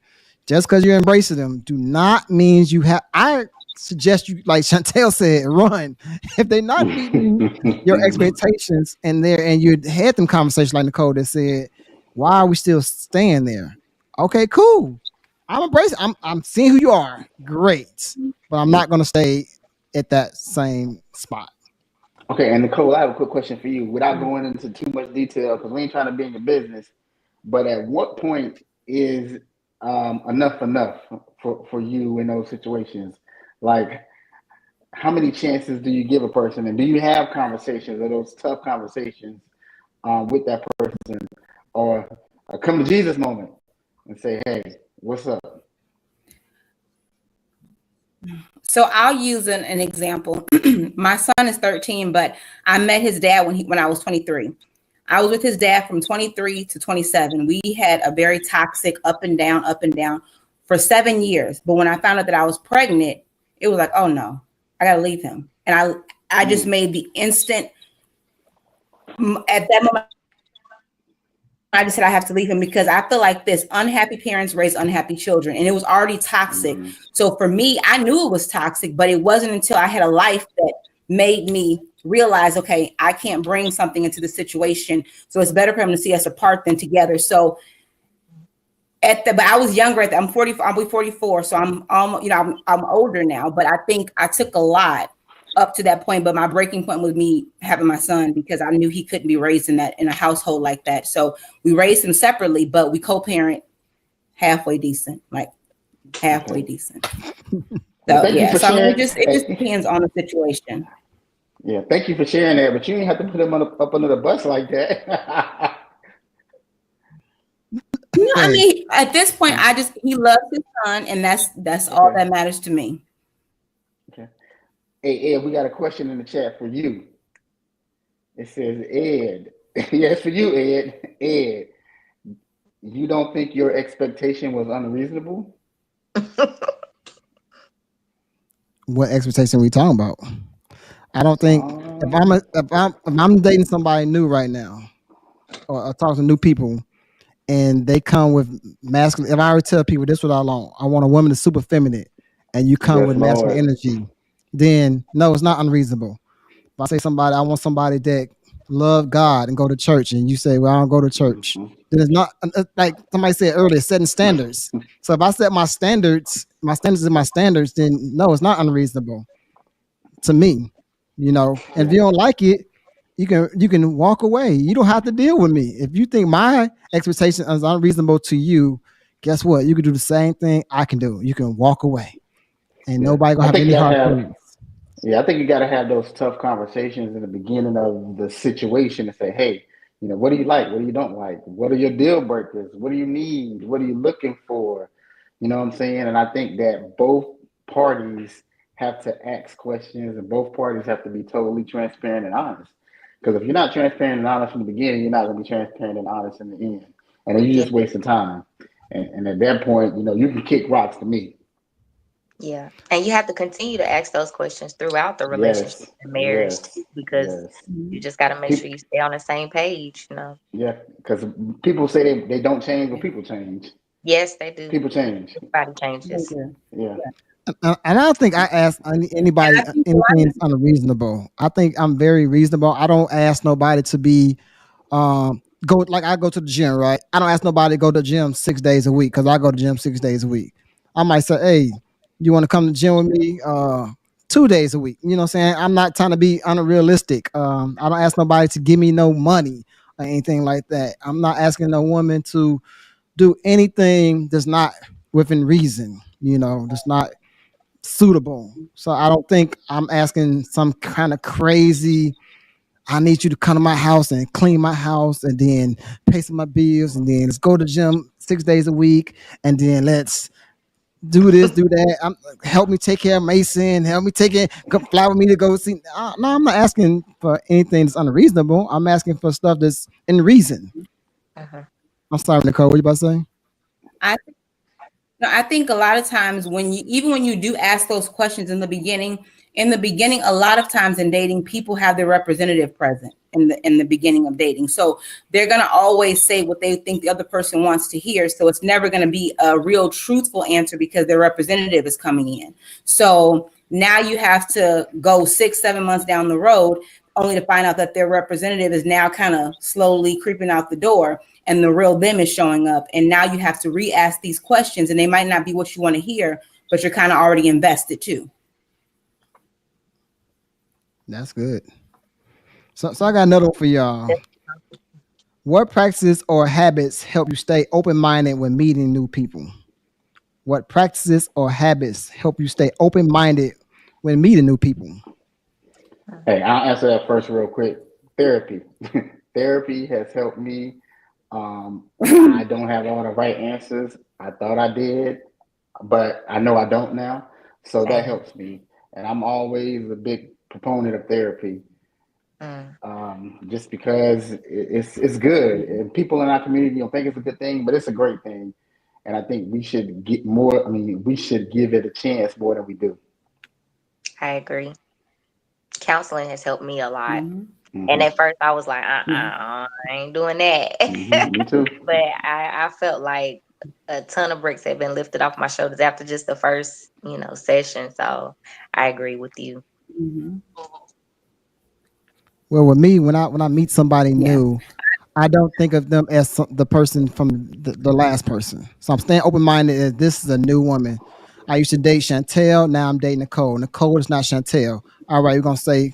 Just because you're embracing them do not mean you have. I suggest you, like Chantel said, run. If they're not meeting your expectations and you had them conversations like Nicole that said, why are we still staying there? Okay, cool. I'm embracing. I'm seeing who you are. Great. But I'm not going to stay at that same spot. Okay, and Nicole, I have a quick question for you. Without going into too much detail, because we ain't trying to be in your business, but at what point is enough for you in those situations? Like, how many chances do you give a person, and do you have conversations or those tough conversations with that person, or a come to Jesus moment and say, hey, what's up? So I'll use an example. My son is 13, but I met his dad when I was 23. I was with his dad from 23 to 27. We had a very toxic up and down for 7 years. But when I found out that I was pregnant, it was like, oh no, I got to leave him. And I just made the instant, at that moment, I just said I have to leave him, because I feel like unhappy parents raise unhappy children, and it was already toxic. Mm-hmm. So for me, I knew it was toxic, but it wasn't until I had a life that made me realize, okay, I can't bring something into the situation. So it's better for him to see us apart than together. So but I was younger at that. I'm 44. I'll be 44. So I'm older now, but I think I took a lot up to that point. But my breaking point was me having my son, because I knew he couldn't be raised in a household like that. So we raised him separately, but we co-parent halfway decent, like halfway decent. Well, So thank you yeah, for so I mean, sharing. it just depends on the situation. Yeah, thank you for sharing that, but you didn't have to put him up under the bus like that. No, I Hey, mean, at this point, he loves his son, and that's all Okay, that matters to me. okay. Hey, Ed, we got a question in the chat for you. It says, Ed, yes, for you, Ed. Ed, you don't think your expectation was unreasonable? what expectation we talking about? I don't think Um, if I'm dating somebody new right now or talking to new people and they come with masculine. If I already tell people this what I want a woman that's super feminine, and you come yes, with masculine Lord. energy, then no, it's not unreasonable. If I say somebody, I want somebody that love God and go to church, and you say, well, I don't go to church, Mhm. then it's not like somebody said earlier, setting standards. So if I set my standards are my standards, then no, it's not unreasonable to me. And if Yeah, you don't like it, you can walk away. You don't have to deal with me. If you think my expectation is unreasonable to you, guess what? You can do the same thing I can do. You can walk away, and yeah. nobody gonna I have think you any gotta hard have. feelings. Yeah, I think you got to have those tough conversations in the beginning of the situation and say, hey, what do you like? What do you don't like? What are your deal breakers? What do you need? What are you looking for? You know what I'm saying? And I think that both parties have to ask questions and both parties have to be totally transparent and honest. Because if you're not transparent and honest from the beginning, you're not going to be transparent and honest in the end. And then you're Yeah, just wasting time. And at that point, you can kick rocks to me. yeah. And you have to continue to ask those questions throughout the relationship Yes, and marriage too, yes, because yes. you just got to make sure People, you stay on the same page. yeah, because people say they don't change, but people change. Yes, they do. People change. Everybody I changes. agree. Yeah. And I don't think I ask And anybody I think a lot anything unreasonable. I think I'm very reasonable. I don't ask nobody to be go like I go to the gym, right? I don't ask nobody to go to the gym 6 days a week because I go to the gym 6 days a week. I might say, hey, you want to come to the gym with me 2 days a week? You know what I'm saying? I'm not trying to be unrealistic. I don't ask nobody to give me no money or anything like that. I'm not asking no woman to do anything that's not within reason, that's not suitable. So I don't think I'm asking some kind of crazy, I need you to come to my house and clean my house and then pay some of my bills and then let's go to the gym 6 days a week and then let's do this, do that. Help me take care of Mason. Help me take it. Come fly with me to go see. No, I'm not asking for anything that's unreasonable. I'm asking for stuff that's in reason. Uh-huh. I'm sorry, Nicole. What you about to say? I No, I think a lot of times when you do ask those questions in the beginning, a lot of times in dating, people have their representative present in the beginning of dating. So they're gonna always say what they think the other person wants to hear. So it's never gonna be a real truthful answer because their representative is coming in. So now you have to go 6-7 months down the road only to find out that their representative is now kind of slowly creeping out the door and the real them is showing up. And now you have to re-ask these questions and they might not be what you want to hear, but you're kind of already invested too. That's good. So I got another one for y'all. What practices or habits help you stay open-minded when meeting new people? What practices or habits help you stay open-minded when meeting new people? Hey, I'll answer that first real quick. Therapy. Therapy has helped me. I don't have all the right answers. I thought I did, but I know I don't now. So that Same. helps me. And I'm always a big proponent of therapy. Mm. Just because it's good, and people in our community don't think it's a good thing, but it's a great thing, and I think we should get more. I mean, we should give it a chance more than we do. I agree. Counseling has helped me a lot. Mhm. And Hmm. at first I was like, Yeah. I ain't doing that. Me too. But I felt like a ton of bricks had been lifted off my shoulders after just the first session. So I agree with you. Mhm. Well, with me, when I meet somebody Yeah. new, I don't think of them as the person from the last person. So I'm staying open minded as this is a new woman. I used to date Chantel. Now I'm dating Nicole. Nicole is not Chantel. All right, we're gonna say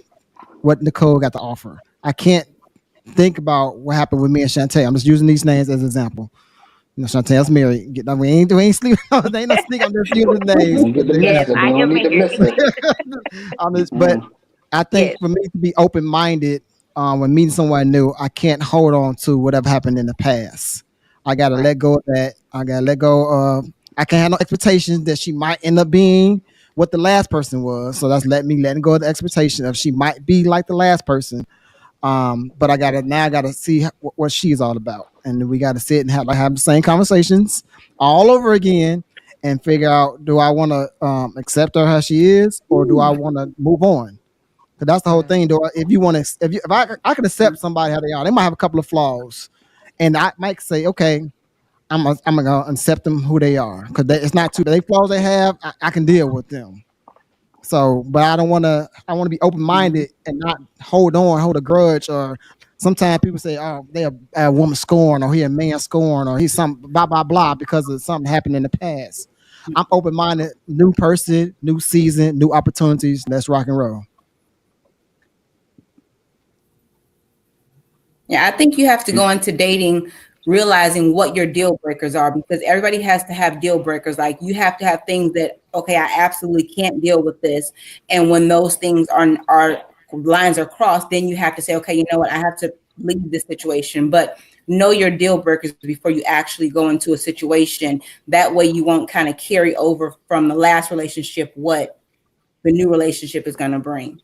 what Nicole got to offer. I can't think about what happened with me and Chantel. I'm just using these names as an example. No, Chantel's married. We ain't sleeping. They ain't no sneak. I'm just using names. Don't get the Yes, message. We I don't am need the married. message. But I think Yes. for me to be open minded, when meeting someone new, I can't hold on to whatever happened in the past. I gotta Right. let go of that. I gotta let go of. I can't have no expectations that she might end up being what the last person was. So that's letting go of the expectation of she might be like the last person. But I gotta see what she's all about, and we gotta sit and have the same conversations all over again, and figure out, do I want to accept her how she is, or do I want to move on? Because that's the whole thing. If you want to, if I can accept somebody how they are, they might have a couple of flaws, and I might say, okay, I'm gonna accept them who they are, because it's not too they flaws they have. I can deal with them. So, but I don't want to. I want to be open minded and not hold a grudge. Or sometimes people say, "Oh, they a woman scorn, or he a man scorn, or he's some blah blah blah because of something happened in the past." I'm open minded, new person, new season, new opportunities. Let's rock and roll. Yeah, I think you have to go into dating realizing what your deal breakers are, because everybody has to have deal breakers. Like, you have to have things that, okay, I absolutely can't deal with this. And when those things are lines are crossed, then you have to say, okay, you know what, I have to leave this situation. But know your deal breakers before you actually go into a situation. That way you won't kind of carry over from the last relationship what the new relationship is going to bring.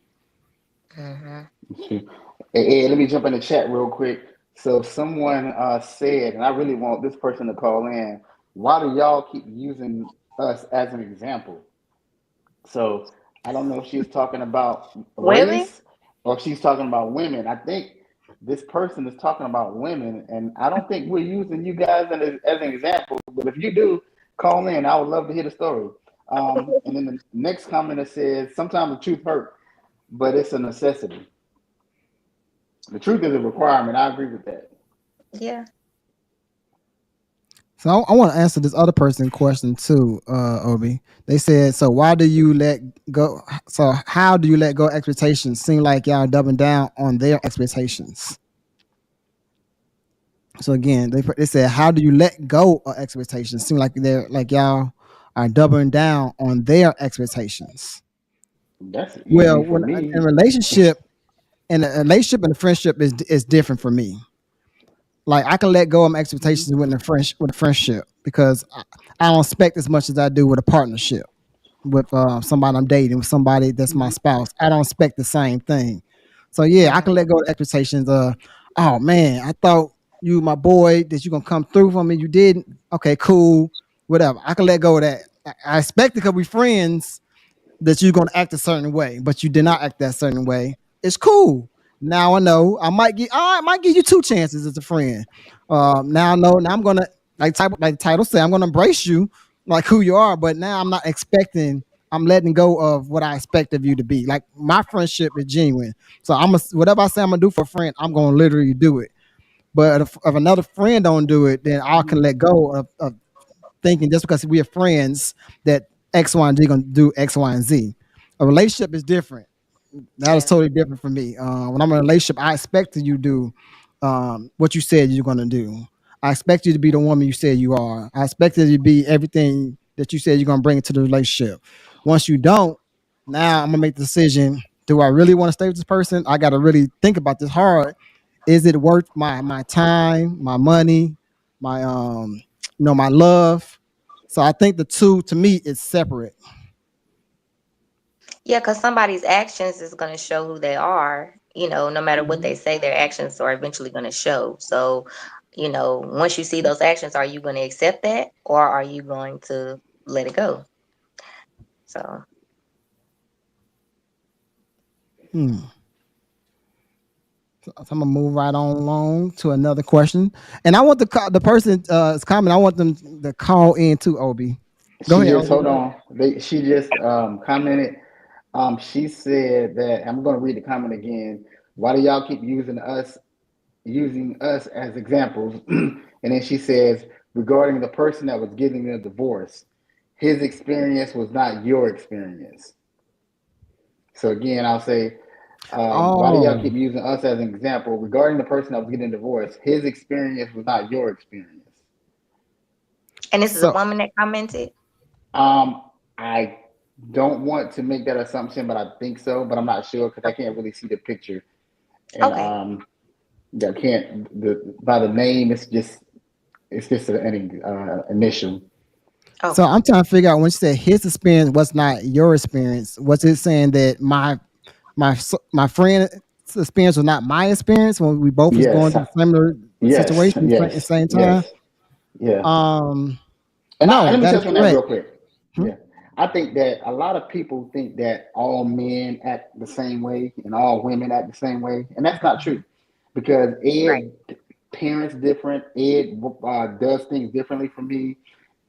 Hey, let me jump in the chat real quick. So someone said, and I really want this person to call in, why do y'all keep using us as an example? So I don't know if she's talking about Women? race or if she's talking about women. I think this person is talking about women, and I don't think we're using you guys as an example. But if you do, call in. I would love to hear the story. And then the next commenter says, sometimes the truth hurts, but it's a necessity. The truth is a requirement. I agree with that. Yeah. So I want to answer this other person question too, Obi. They said, so why do you let go? So how do you let go of expectations? Seem like y'all doubling down on their expectations. So again, they said, how do you let go of expectations? Seem like they're like y'all are doubling down on their expectations. That's Well, easy for when in me. a relationship and a friendship is different for me. Like, I can let go of my expectations with a friendship, because I don't expect as much as I do with a partnership, with somebody I'm dating, with somebody that's my spouse. I don't expect the same thing. So yeah, I can let go of expectations. Oh man, I thought you were my boy, that you gonna come through for me. You didn't. Okay, cool, whatever. I can let go of that. I expect it because we friends, that you're gonna act a certain way, but you did not act that certain way. It's cool. Now I know I might give you two chances as a friend. Now I know. Now I'm gonna, like the title say, I'm gonna embrace you like who you are. But now I'm not expecting. I'm letting go of what I expect of you to be. Like, my friendship is genuine, so whatever I say I'm gonna do for a friend, I'm gonna literally do it. But if another friend don't do it, then I can let go of thinking just because we are friends that X, Y, and Z gonna do X, Y, and Z. A relationship is different. That was Yeah. totally different for me. When I'm in a relationship, I expect you to do what you said you're gonna do. I expect you to be the woman you said you are. I expect you to be everything that you said you're gonna bring into the relationship. Once you don't, now I'm gonna make the decision. Do I really want to stay with this person? I gotta really think about this hard. Is it worth my time, my money, my my love? So I think the two, to me, is separate. Yeah, because somebody's actions is going to show who they are. No matter what they say, their actions are eventually going to show. So, once you see those actions, are you going to accept that, or are you going to let it go? So, Hmm. So I'm gonna move right on along to another question, and I want the person is comment. I want them to call in too. Obi, go She ahead, just Obi. hold on. She just commented. She said that I'm going to read the comment again. Why do y'all keep using us as examples? And then she says, regarding the person that was getting the divorce, his experience was not your experience. So again, I'll say, why do y'all Oh, keep using us as an example regarding the person that was getting divorced? His experience was not your experience. And this is a woman that commented? I don't want to make that assumption, but I think so, but I'm not sure because I can't really see the picture. And Okay. I can't by the name. It's just an initial. Okay. So I'm trying to figure out when you said his experience was not your experience. Was it saying that my friend's experience was not my experience when we both was going Yes, through similar yes, situations at the yes, same time? yes, yeah. And No, let me that is touch on that correct. real quick. Hmm? Yeah, I think that a lot of people think that all men act the same way and all women act the same way, and that's not true. Because Right. Ed parents different. Ed does things differently from me.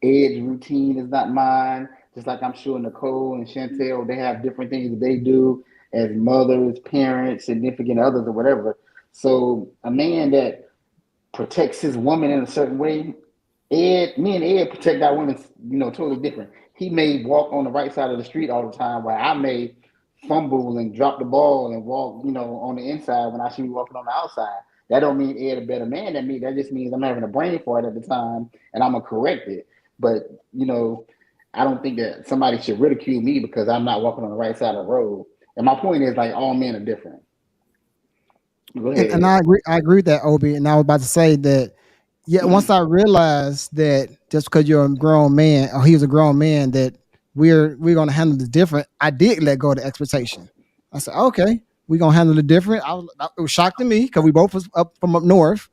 Ed's routine is not mine. Just like I'm sure Nicole and Chantel, they have different things that they do as mothers, parents, significant others, or whatever. So a man that protects his woman in a certain way, me and Ed protect our women, totally different. He may walk on the right side of the street all the time, while I may fumble and drop the ball and walk, on the inside when I should be walking on the outside. That don't mean Ed a better man than me. That just means I'm having a brain fart at the time and I'm gonna correct it. But I don't think that somebody should ridicule me because I'm not walking on the right side of the road. And my point is like all men are different. Go ahead, And Ed. I agree with that, Obi. And I was about to say that, yeah, once I realized that just because you're a grown man, or he was a grown man, that we're gonna handle it different, I did let go of the expectation. I said, okay, we're gonna handle it different. It was shocked to me because we both was up from up north.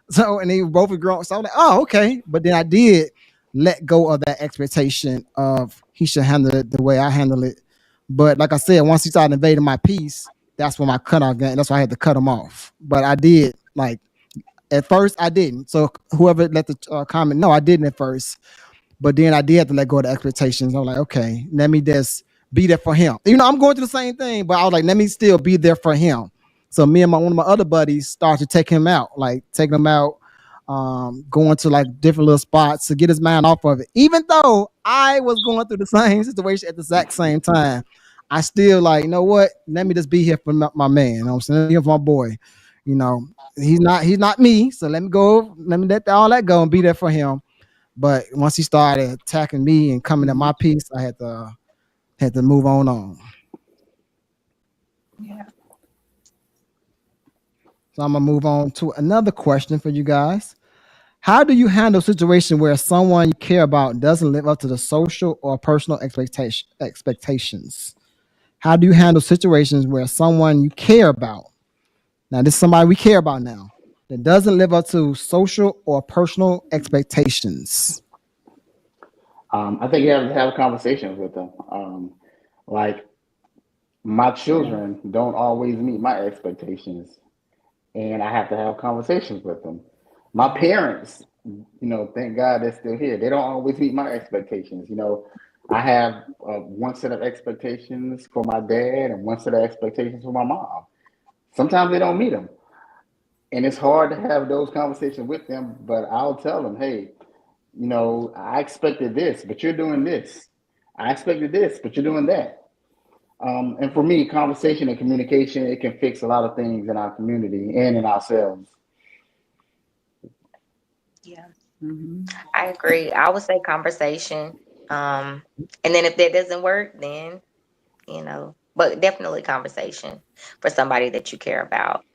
So and they both were grown. So I was like, oh, okay. But then I did let go of that expectation of he should handle it the way I handle it. But like I said, once he started invading my peace, that's when my cutoff gun. That's why I had to cut him off. But I did like at first I didn't. So whoever let the comment, no, I didn't at first. But then I did have to let go of the expectations. I'm like, okay, let me just be there for him. I'm going through the same thing, but I was like, let me still be there for him. So me and one of my other buddies started to take him out, like taking him out, going to like different little spots to get his mind off of it. Even though I was going through the same situation at the exact same time, I still like, you know what? Let me just be here for my man. I'm saying, here for my boy. You know, he's not me. So let me go. Let me let all that go and be there for him. But once he started attacking me and coming at my piece, I had to move on. Yeah. So I'm gonna move on to another question for you guys. How do you handle a situation where someone you care about doesn't live up to the social or personal expectations? How do you handle situations where someone you care about, now this is somebody we care about now, that doesn't live up to social or personal expectations? I think you have to have conversations with them. Like my children don't always meet my expectations, and I have to have conversations with them. My parents, thank God they're still here. They don't always meet my expectations. I have one set of expectations for my dad and one set of expectations for my mom. Sometimes they don't meet them, and it's hard to have those conversations with them. But I'll tell them, hey, I expected this, but you're doing this. I expected this, but you're doing that. And for me, conversation and communication, it can fix a lot of things in our community and in ourselves. Yeah. Mm-hmm. I agree. I would say conversation. And then if that doesn't work, then, but definitely conversation for somebody that you care about.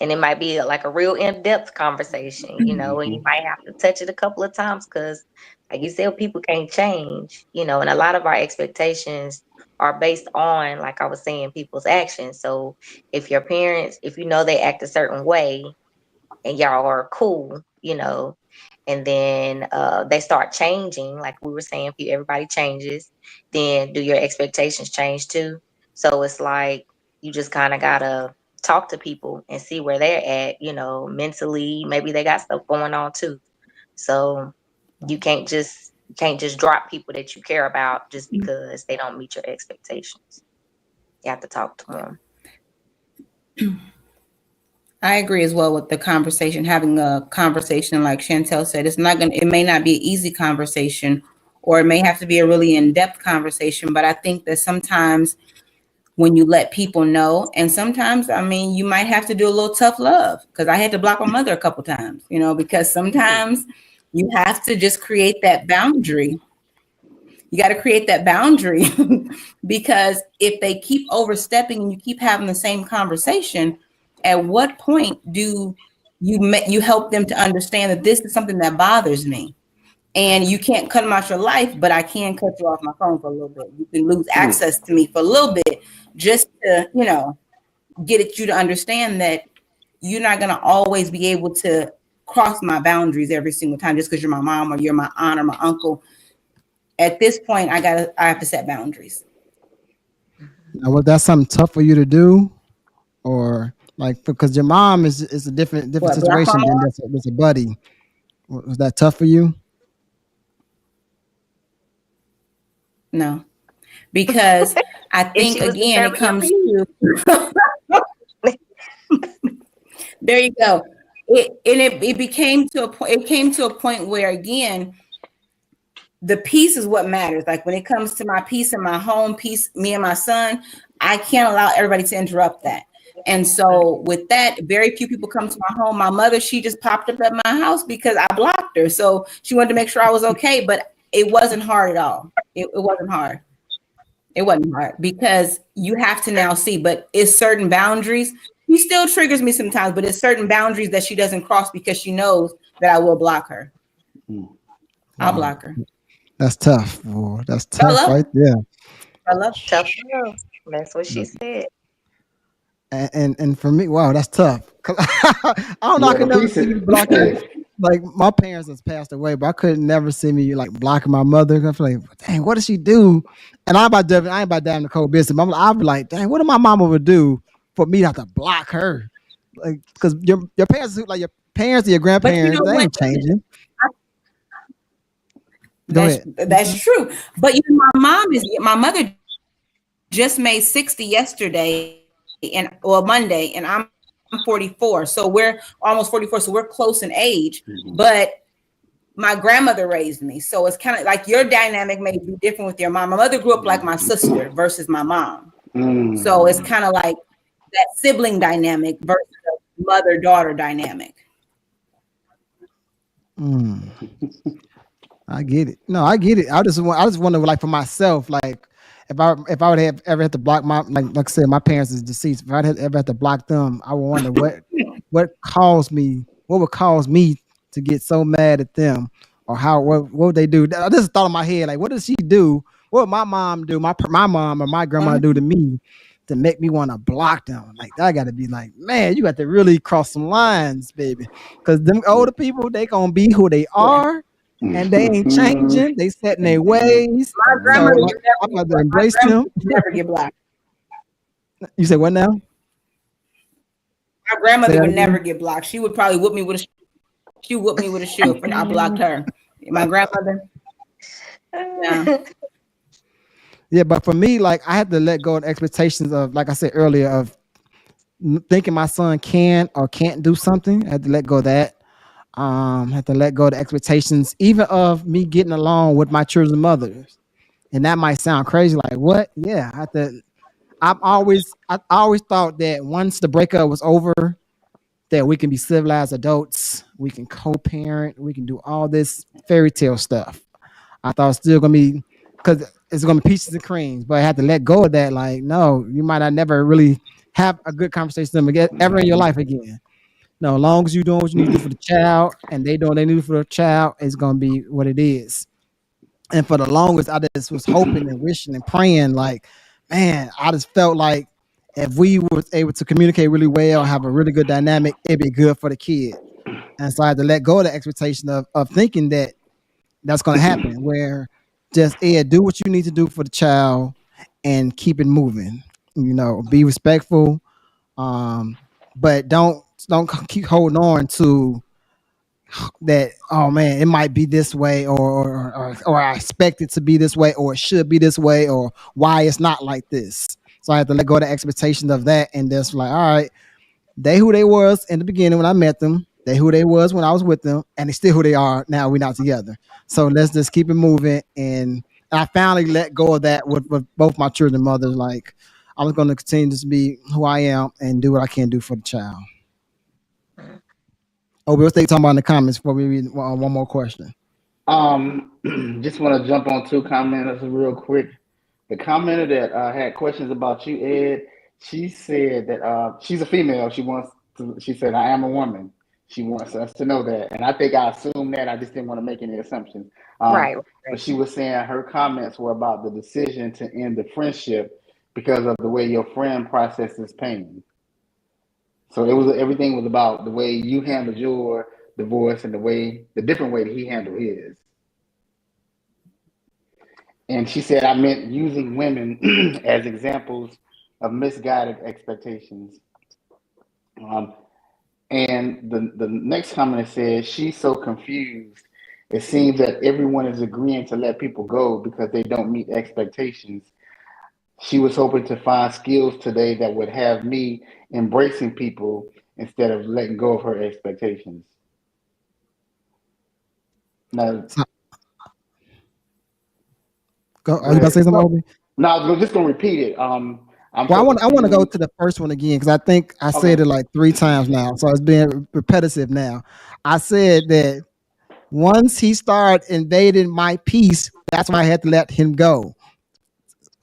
And it might be like a real in-depth conversation, and you Hmm. might have to touch it a couple of times because, like you said, people can't change, and a lot of our expectations are based on, like I was saying, people's actions. So if your parents, if they act a certain way and y'all are cool, and then they start changing, like we were saying, everybody changes, then do your expectations change too? So it's like you just kind of gotta talk to people and see where they're at, mentally. Maybe they got stuff going on too. So you can't just drop people that you care about just because they don't meet your expectations. You have to talk to them. I agree as well with the conversation, having a conversation, like Chantel said, it may not be an easy conversation, or it may have to be a really in-depth conversation. But I think that sometimes when you let people know, and sometimes, you might have to do a little tough love, because I had to block my mother a couple times, because sometimes You have to just create that boundary. You got to create that boundary because if they keep overstepping and you keep having the same conversation, at what point do you help them to understand that this is something that bothers me? And you can't cut them out your life, but I can cut you off my phone for a little bit. You can lose access to me for a little bit just to, get you to understand that you're not going to always be able to cross my boundaries every single time just because you're my mom or you're my aunt or my uncle. At this point, I have to set boundaries. Now, was that something tough for you to do, or like because your mom is a different situation than that's a buddy? Was that tough for you? No, because I think again it comes to there you go. It came to a point where again the peace is what matters. Like when it comes to my peace in my home, peace, me and my son, I can't allow everybody to interrupt that. And so with that, very few people come to my home. My mother, she just popped up at my house because I blocked her. So she wanted to make sure I was okay, but it wasn't hard at all. It wasn't hard. It wasn't hard because you have to now see, but it's certain boundaries. She still triggers me sometimes, but it's certain boundaries that she doesn't cross because she knows that I will block her. I'll block her. That's tough. Boy. That's tough right there. I love tough. That's what she said. And for me, wow, that's tough. I don't know. I could never see you blocking. Like my parents has passed away, but I could never see me like blocking my mother. I feel like, dang, what does she do? And I ain't about damn the cold business. I'll be like, dang, what did my mama would do for me to have to block her? Like, because your parents, like your parents and your grandparents, they ain't changing. That's true. But my mother just made 60 yesterday Monday, and I'm 44. So we're almost 44. So we're close in age, but my grandmother raised me. So it's kind of like your dynamic may be different with your mom. My mother grew up like my sister versus my mom. So it's kind of like that sibling dynamic versus the mother-daughter dynamic. I get it. No, I get it. I just wonder, like for myself, like if I would have ever had to block my like I said, my parents is deceased. If I'd ever had to block them, I would wonder what would cause me to get so mad at them, or what would they do? I just thought in my head, like, what does she do? What would my mom do? My mom or my grandma do to me to make me want to block them? Like I got to be like, man, you got to really cross some lines, baby, because them older people, they gonna be who they are. And they ain't changing. They set in their ways. My grandmother I'm going to embrace them. Never get blocked. You say what now? My grandmother would never get blocked. She would probably whoop me with a shoe if I blocked her. My grandmother. Yeah, but for me, like I had to let go of the expectations of, like I said earlier, of thinking my son can or can't do something. I had to let go of that. Have to let go of the expectations, even of me getting along with my children's mothers. And that might sound crazy, like what? Yeah, I always thought that once the breakup was over, that we can be civilized adults, we can co-parent, we can do all this fairy tale stuff. I thought it was still gonna be, because it's gonna be peaches and creams, but I had to let go of that. Like, no, you might not never really have a good conversation with them again, ever in your life again. No, as long as you're doing what you need to do for the child and they doing what they need for the child, it's going to be what it is. And for the longest, I just was hoping and wishing and praying, like, man, I just felt like if we were able to communicate really well, have a really good dynamic, it'd be good for the kid. And so I had to let go of the expectation of thinking that that's going to happen, where just, do what you need to do for the child and keep it moving. Be respectful, but don't keep holding on to that. Oh man, it might be this way, or I expect it to be this way, or it should be this way, or why it's not like this. So I had to let go of the expectations of that, and just like, all right, they who they was in the beginning when I met them, they who they was when I was with them, and they still who they are now. We're not together, so let's just keep it moving. And I finally let go of that with both my children mothers. Like, I'm going to continue to be who I am and do what I can do for the child. Oh, we'll stay talking about in the comments before we read one more question. Just want to jump on two commenters real quick. The commenter that had questions about you, Ed, she said that she's a female. She said, I am a woman. She wants us to know that. And I think I assumed that. I just didn't want to make any assumptions. Right. But she was saying her comments were about the decision to end the friendship because of the way your friend processes pain. So everything was about the way you handled your divorce and the different way that he handled his. And she said, I meant using women as examples of misguided expectations. And the next comment says, she's so confused. It seems that everyone is agreeing to let people go because they don't meet expectations. She was hoping to find skills today that would have me embracing people instead of letting go of her expectations. Now, are you about to say something, Obi? No, I'm just gonna repeat it. I want to go to the first one again because I think I said it like 3 times now, so it's being repetitive now. I said that once he started invading my peace, that's why I had to let him go.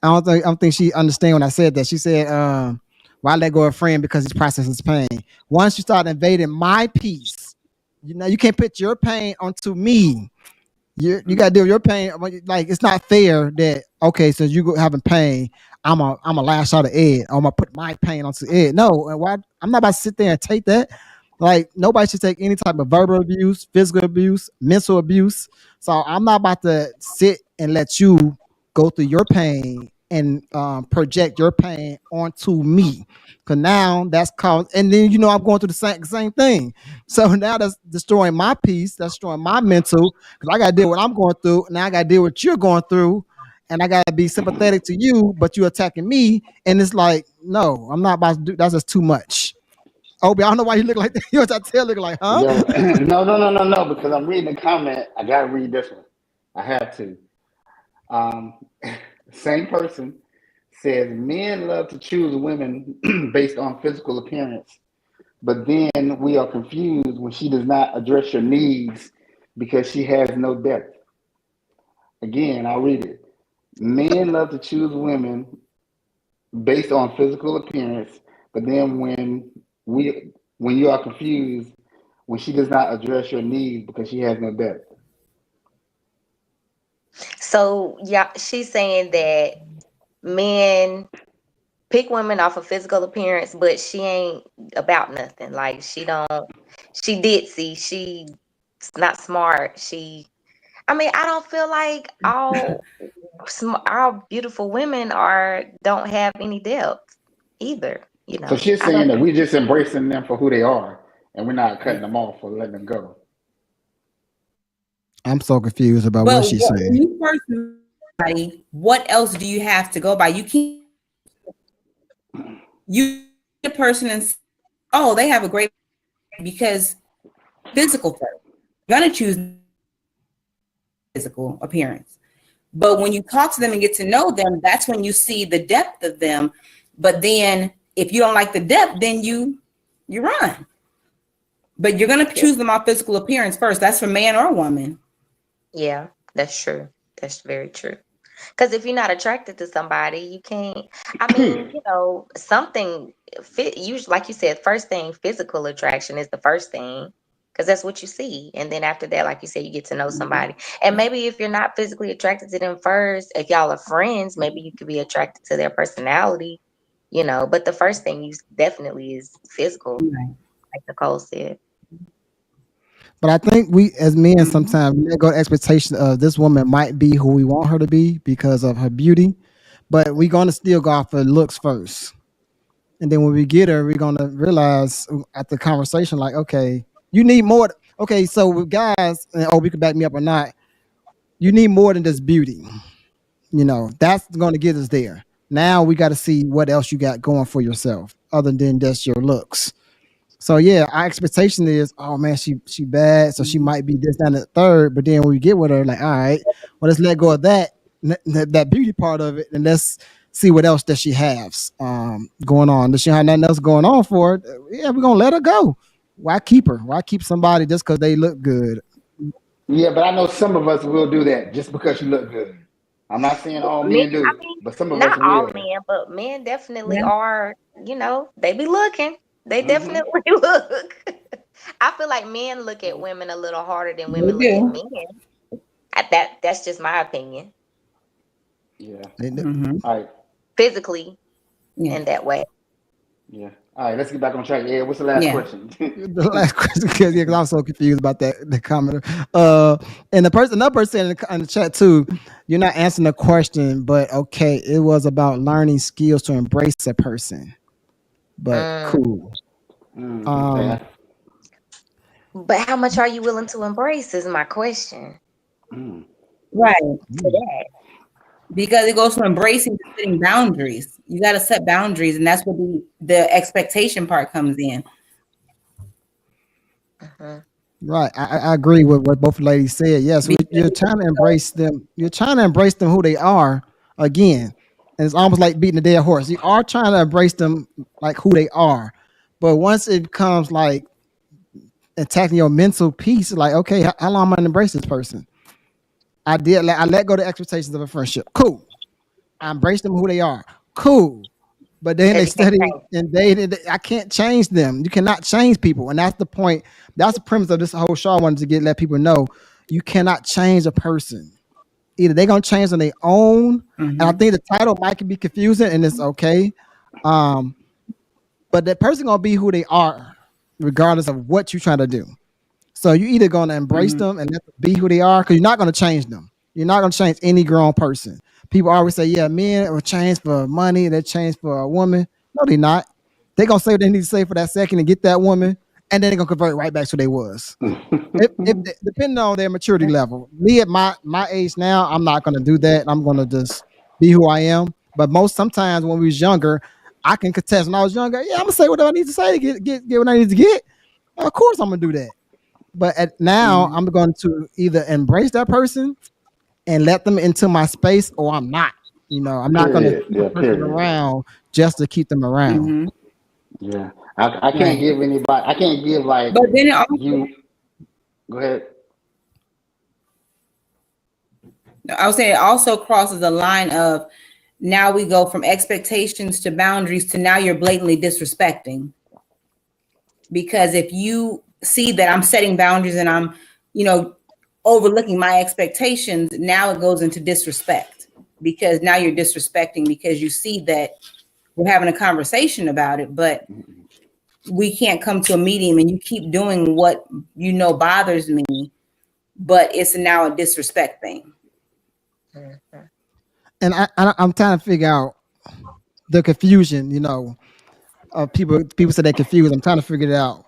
I don't think she understand when I said that. She said, "Why let go of a friend because he's processing his pain?" Once you start invading my peace, you can't put your pain onto me. You got to deal with your pain. Like, it's not fair that, okay, so you go having pain, I'm a lash out of Ed. I'm gonna put my pain onto Ed. No, why? I'm not about to sit there and take that. Like, nobody should take any type of verbal abuse, physical abuse, mental abuse. So I'm not about to sit and let you go through your pain and project your pain onto me. Cause now that's caused, and then I'm going through the same thing. So now that's destroying my peace, that's destroying my mental, because I gotta deal with what I'm going through. Now I gotta deal with what you're going through, and I gotta be sympathetic to you, but you're attacking me. And it's like, no, I'm not about to do that's just too much. Obi, I don't know why you look like that. You look like, huh? Yo, no, because I'm reading the comment. I gotta read this one. I have to. Same person says men love to choose women based on physical appearance, but then we are confused when she does not address your needs because she has no depth. Again, I'll read it. Men love to choose women based on physical appearance, but then when you are confused when she does not address your needs because she has no depth. So yeah, she's saying that men pick women off of physical appearance, but she ain't about nothing. Like, she ditzy, she's not smart. I don't feel like all beautiful women don't have any depth either. So she's saying that we're just embracing them for who they are, and we're not cutting them off or letting them go. I'm so confused about what she's saying. You personally, what else do you have to go by? You can't. You a person and they have a great, because physical first. You're gonna choose physical appearance, but when you talk to them and get to know them, that's when you see the depth of them. But then if you don't like the depth, then you run. But you're gonna choose them off physical appearance first. That's for man or woman. Yeah, that's true. That's very true. Because if you're not attracted to somebody, you can't. I mean, something usually, like you said, first thing, physical attraction is the first thing, because that's what you see. And then after that, like you said, you get to know somebody. And maybe if you're not physically attracted to them first, if y'all are friends, maybe you could be attracted to their personality, But the first thing definitely is physical, like Nicole said. But I think we, as men, sometimes we let go of expectation of this woman might be who we want her to be because of her beauty, but we're gonna still go off her looks first. And then when we get her, we're gonna realize at the conversation, like, okay, you need more. Okay, so with guys, and we can back me up or not, you need more than just beauty. That's gonna get us there. Now we got to see what else you got going for yourself other than just your looks. So yeah, our expectation is, oh man, she bad, so she might be this, that, and the third. But then when we get with her, like, all right, well, let's let go of that beauty part of it, and let's see what else that she has going on. Does she have nothing else going on for her? Yeah, we're gonna let her go. Why keep her? Why keep somebody just because they look good? Yeah, but I know some of us will do that just because you look good. I'm not saying all Men, men I do, mean, but some of us not all will. men, but men definitely Yeah, are, they be looking. They Hmm. definitely look. I feel like men look at women a little harder than we women look at do. men. That's just my opinion. Yeah. They do. Mm-hmm. All right. Physically Yeah, in that way. Yeah. All right. Let's get back on track. Yeah. What's the last yeah. question? The last question, because I'm so confused about that. The commenter, and another person in the chat too. You're not answering the question, but okay, it was about learning skills to embrace a person. But Mm. cool. Okay. Um, But how much are you willing to embrace is my question Mm. Right. to that. Because it goes from embracing to setting boundaries. You got to set boundaries, and that's what the expectation part comes in. Mhm. right. I agree with what both ladies said. Yes, you're Because trying to embrace them. You're trying to embrace them who they are again. And it's almost like beating a dead horse. You are trying to embrace them like who they are. But once it becomes like attacking your mental peace, like, okay, how long am I going to embrace this person? I let go the expectations of a friendship. Cool. I embrace them who they are. Cool. But then they Because you can't study change. and I can't change them. You cannot change people. And that's the point. That's the premise of this whole show. I wanted to let people know you cannot change a person. Either they're gonna change on their own. And I mm-hmm. think the title might be confusing and it's okay. Um, but that person gonna be who they are, regardless of what you're trying to do. So you either gonna embrace Mm-hmm. them and let them be who they are, because you're not gonna change them. You're not gonna change any grown person. People always say, "Yeah, men will change for money. They change for a woman." No, they're not. They gonna say what they need to say for that second and get that woman, and then they're gonna convert right back to who they was. If depending on their maturity level. Me at my age now, I'm not gonna do that. I'm gonna just be who I am. But sometimes when we was younger, I can contest. When I was younger, yeah, I'm gonna say whatever I need to say to get what I need to get. Of course, I'm gonna do that. But now Mm-hmm. I'm going to either embrace that person and let them into my space, or I'm not. I'm not going to Period. keep a Yeah. person Period. around just to keep them around. Mm-hmm. Yeah. I can't Right. give anybody. I can't give like But then it also, you. Go ahead. I would say it also crosses the line of now we go from expectations to boundaries to now you're blatantly disrespecting. Because if you see that I'm setting boundaries and I'm, you know, overlooking my expectations, now it goes into disrespect because now you're disrespecting because you see that we're having a conversation about it, but we can't come to a medium and you keep doing what bothers me, but it's now a disrespect thing. Mhm. And I'm trying to figure out the confusion. Of people say they're confused. I'm trying to figure it out.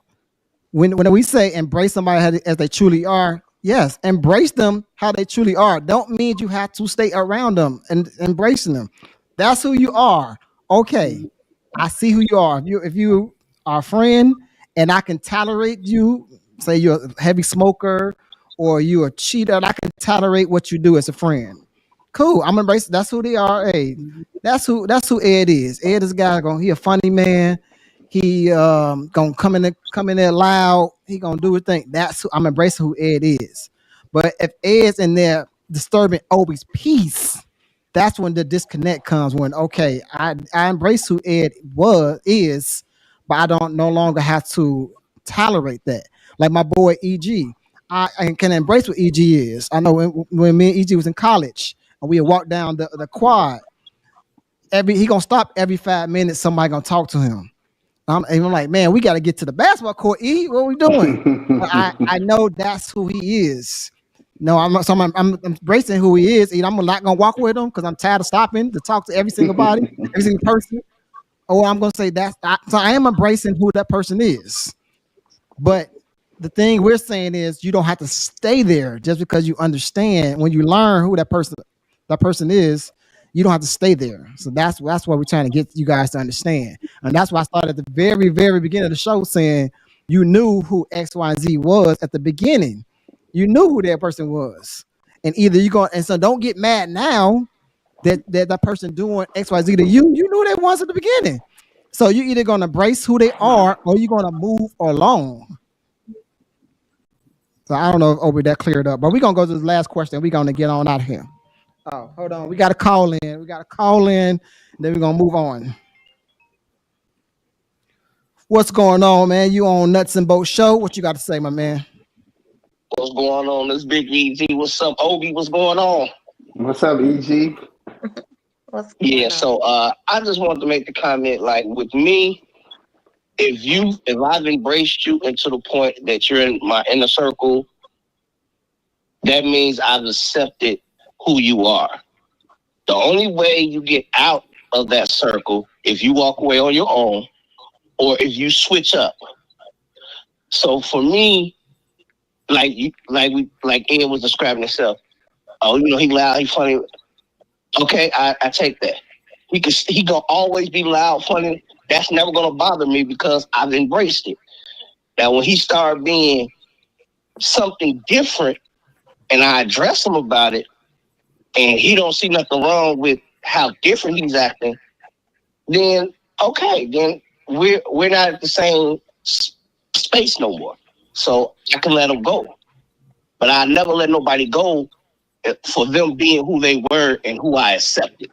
When we say embrace somebody as they truly are, yes, embrace them how they truly are. Don't mean you have to stay around them and embracing them. That's who you are. Okay, I see who you are. If you are a friend and I can tolerate you, say you're a heavy smoker or you're a cheater, and I can tolerate what you do as a friend. Cool. I'm embracing. That's who they are. Hey, that's who Ed is. Ed is a guy he a funny man. He gonna come in there loud. He gonna do his thing. That's who I'm embracing who Ed is. But if Ed's in there disturbing Obi's peace, that's when the disconnect comes. When okay, I embrace who Ed is, but I don't no longer have to tolerate that. Like my boy EG, I can embrace what EG is. I know when me and EG was in college and we would walk down the quad, he gonna stop every 5 minutes. Somebody gonna talk to him. I'm like, man, we got to get to the basketball court. E, what are we doing? But I know that's who he is. No, I'm embracing who he is. And I'm not gonna walk with him because I'm tired of stopping to talk to every single body, every single person. Or I'm gonna say so I am embracing who that person is. But the thing we're saying is you don't have to stay there just because you understand. When you learn who that person is, you don't have to stay there. So that's what we're trying to get you guys to understand. And that's why I started at the very, very beginning of the show saying you knew who X, Y, and Z was at the beginning. You knew who that person was. And either you're going, and so don't get mad now that person doing X, Y, Z to you. You knew they was at the beginning. So you either gonna embrace who they are or you're gonna move along. So I don't know if Obi that cleared up, but we're gonna go to the last question. We're gonna get on out of here. Oh, hold on. We got to call in. Then we're gonna move on. What's going on, man? You on Nuts and Boltz show? What you got to say, my man? What's going on? This Big EG. What's up, Obi? What's going on? What's up, EG? Yeah, so I just wanted to make the comment, like with me, if I've embraced you into the point that you're in my inner circle, that means I've accepted who you are. The only way you get out of that circle if you walk away on your own or if you switch up. So for me, like Ed was describing himself. Oh, he loud, he funny. Okay, I take that. He gonna always be loud, funny. That's never gonna bother me because I've embraced it. Now, when he started being something different, and I address him about it, and he don't see nothing wrong with how different he's acting, then okay, then we're not at the same space no more. So I can let him go, but I never let nobody go for them being who they were and who I accepted.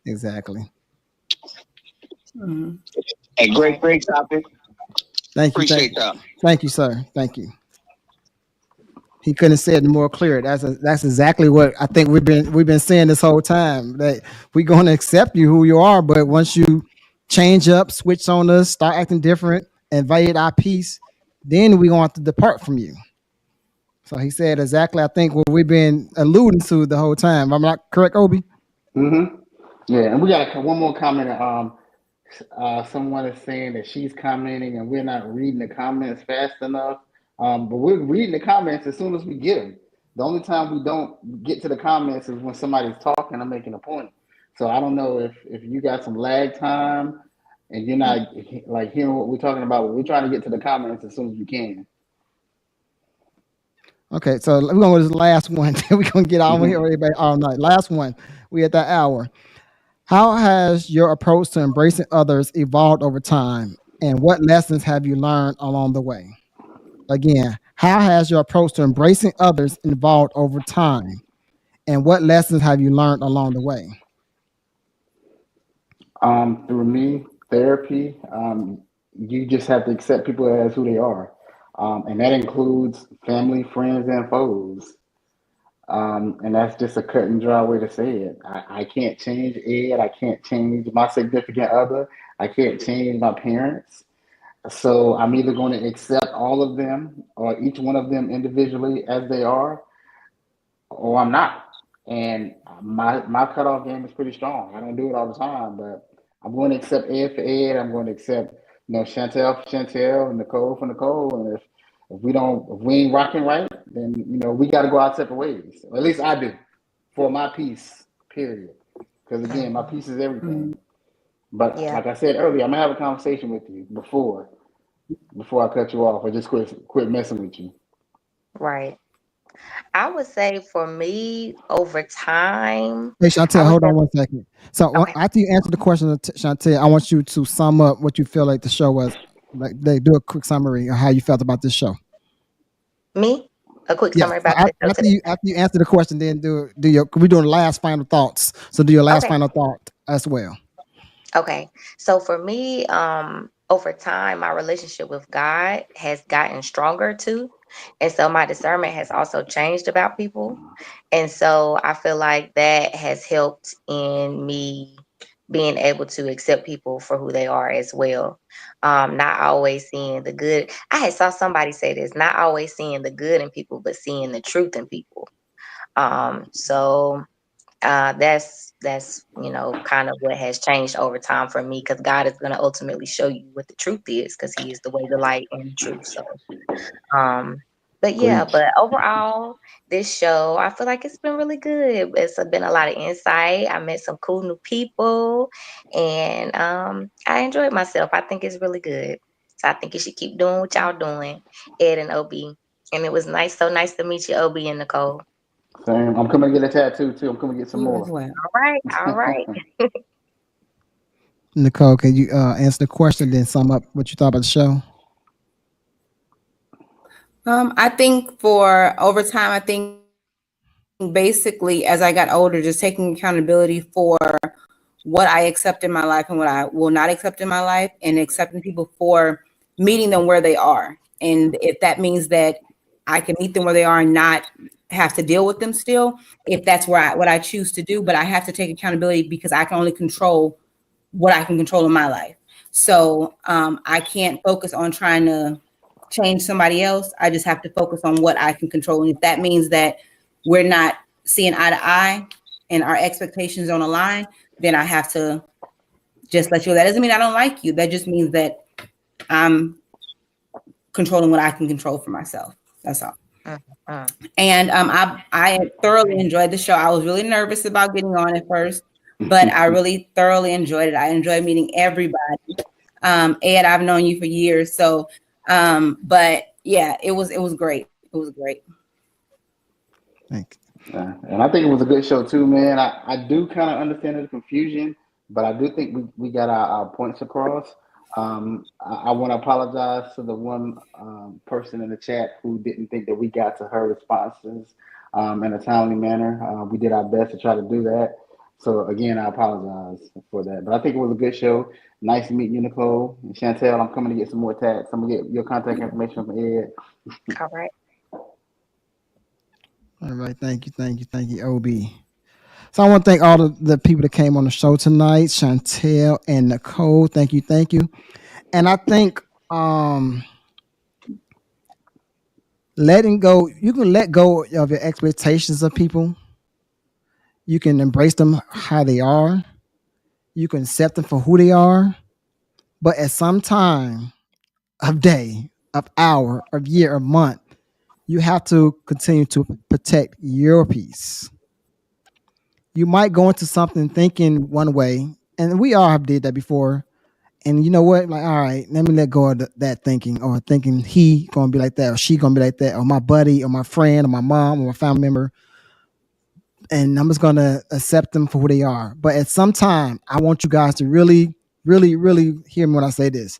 Exactly. A great topic. Thank you. Appreciate that. Thank you, sir. Thank you. He couldn't have said it more clear. That's exactly what I think we've been saying this whole time. That we're going to accept you who you are, but once you change up, switch on us, start acting different, invade our peace, then we're going to have to depart from you. So he said exactly, I think, what we've been alluding to the whole time. I'm not correct, Obi? Mm-hmm. Yeah, and we got one more comment. Someone is saying that she's commenting and we're not reading the comments fast enough. But we're reading the comments as soon as we get them. The only time we don't get to the comments is when somebody's talking or making a point. So I don't know if you got some lag time and you're not like hearing what we're talking about. But we're trying to get to the comments as soon as we can. Okay, so we're going to go to the last one. We're going to get on here everybody all night. Last one. We at that hour. How has your approach to embracing others evolved over time? And what lessons have you learned along the way? Again, how has your approach to embracing others evolved over time? And what lessons have you learned along the way? Through me, therapy, you just have to accept people as who they are. And that includes family, friends, and foes. And that's just a cut and dry way to say it. I can't change Ed. I can't change my significant other. I can't change my parents. So I'm either going to accept all of them or each one of them individually as they are, or I'm not. And my cutoff game is pretty strong. I don't do it all the time, but I'm going to accept Ed for Ed. I'm going to accept Chantel for Chantel and Nicole for Nicole. And if we ain't rocking right, then we got to go our separate ways. Or at least I do, for my peace. Period. Because again, my peace is everything. But like I said earlier, I'm gonna have a conversation with you before I cut you off or just quit messing with you. Right. I would say for me, over time. Hey, Chantel, hold on one second. So after you answer the question, Chantel, I want you to sum up what you feel like the show was. Like, they do a quick summary of how you felt about this show. Me? A quick summary about this show. After you answer the question, then we're doing last final thoughts. So do your last final thought as well. Okay. So for me, over time, my relationship with God has gotten stronger too. And so my discernment has also changed about people. And so I feel like that has helped in me being able to accept people for who they are as well. Not always seeing the good. I had saw somebody say this, not always seeing the good in people, but seeing the truth in people. So that's kind of what has changed over time for me, because God is going to ultimately show you what the truth is, because he is the way, the light, and the truth. So but overall, this show, I feel like it's been really good. It's been a lot of insight. I met some cool new people, and I enjoyed myself. I think it's really good. So I think you should keep doing what y'all doing, Ed and Obi. And it was so nice to meet you, Obi and Nicole. Same. I'm coming to get a tattoo too. I'm coming to get some more. Well. All right. Nicole, can you answer the question, then sum up what you thought about the show? I think for over time, I think basically as I got older, just taking accountability for what I accept in my life and what I will not accept in my life, and accepting people for meeting them where they are. And if that means that I can meet them where they are and not have to deal with them still, if that's what I choose to do, but I have to take accountability because I can only control what I can control in my life. So I can't focus on trying to change somebody else. I just have to focus on what I can control. And if that means that we're not seeing eye to eye and our expectations don't align, then I have to just let you know. That doesn't mean I don't like you. That just means that I'm controlling what I can control for myself. That's all. And I thoroughly enjoyed the show. I was really nervous about getting on at first, but I really thoroughly enjoyed it. I enjoyed meeting everybody. Ed, I've known you for years, so but yeah, it was great. It was great. Thanks. And I think it was a good show too, man. I do kind of understand the confusion, but I do think we got our points across. I want to apologize to the one person in the chat who didn't think that we got to her responses in a timely manner. We did our best to try to do that. So again, I apologize for that. But I think it was a good show. Nice meeting you, Nicole. And Chantel, I'm coming to get some more tags. I'm going to get your contact information from Ed. All right. All right. Thank you, OB. So I want to thank all the people that came on the show tonight, Chantel and Nicole. Thank you. And I think letting go, you can let go of your expectations of people. You can embrace them how they are. You can accept them for who they are. But at some time of day, of hour, of year, of month, you have to continue to protect your peace. You might go into something thinking one way, and we all have did that before. And you know what? Like, all right, let me let go of that thinking, or thinking he gonna be like that, or she gonna be like that, or my buddy, or my friend, or my mom, or my family member, and I'm just gonna accept them for who they are. But at some time, I want you guys to really, really, really hear me when I say this.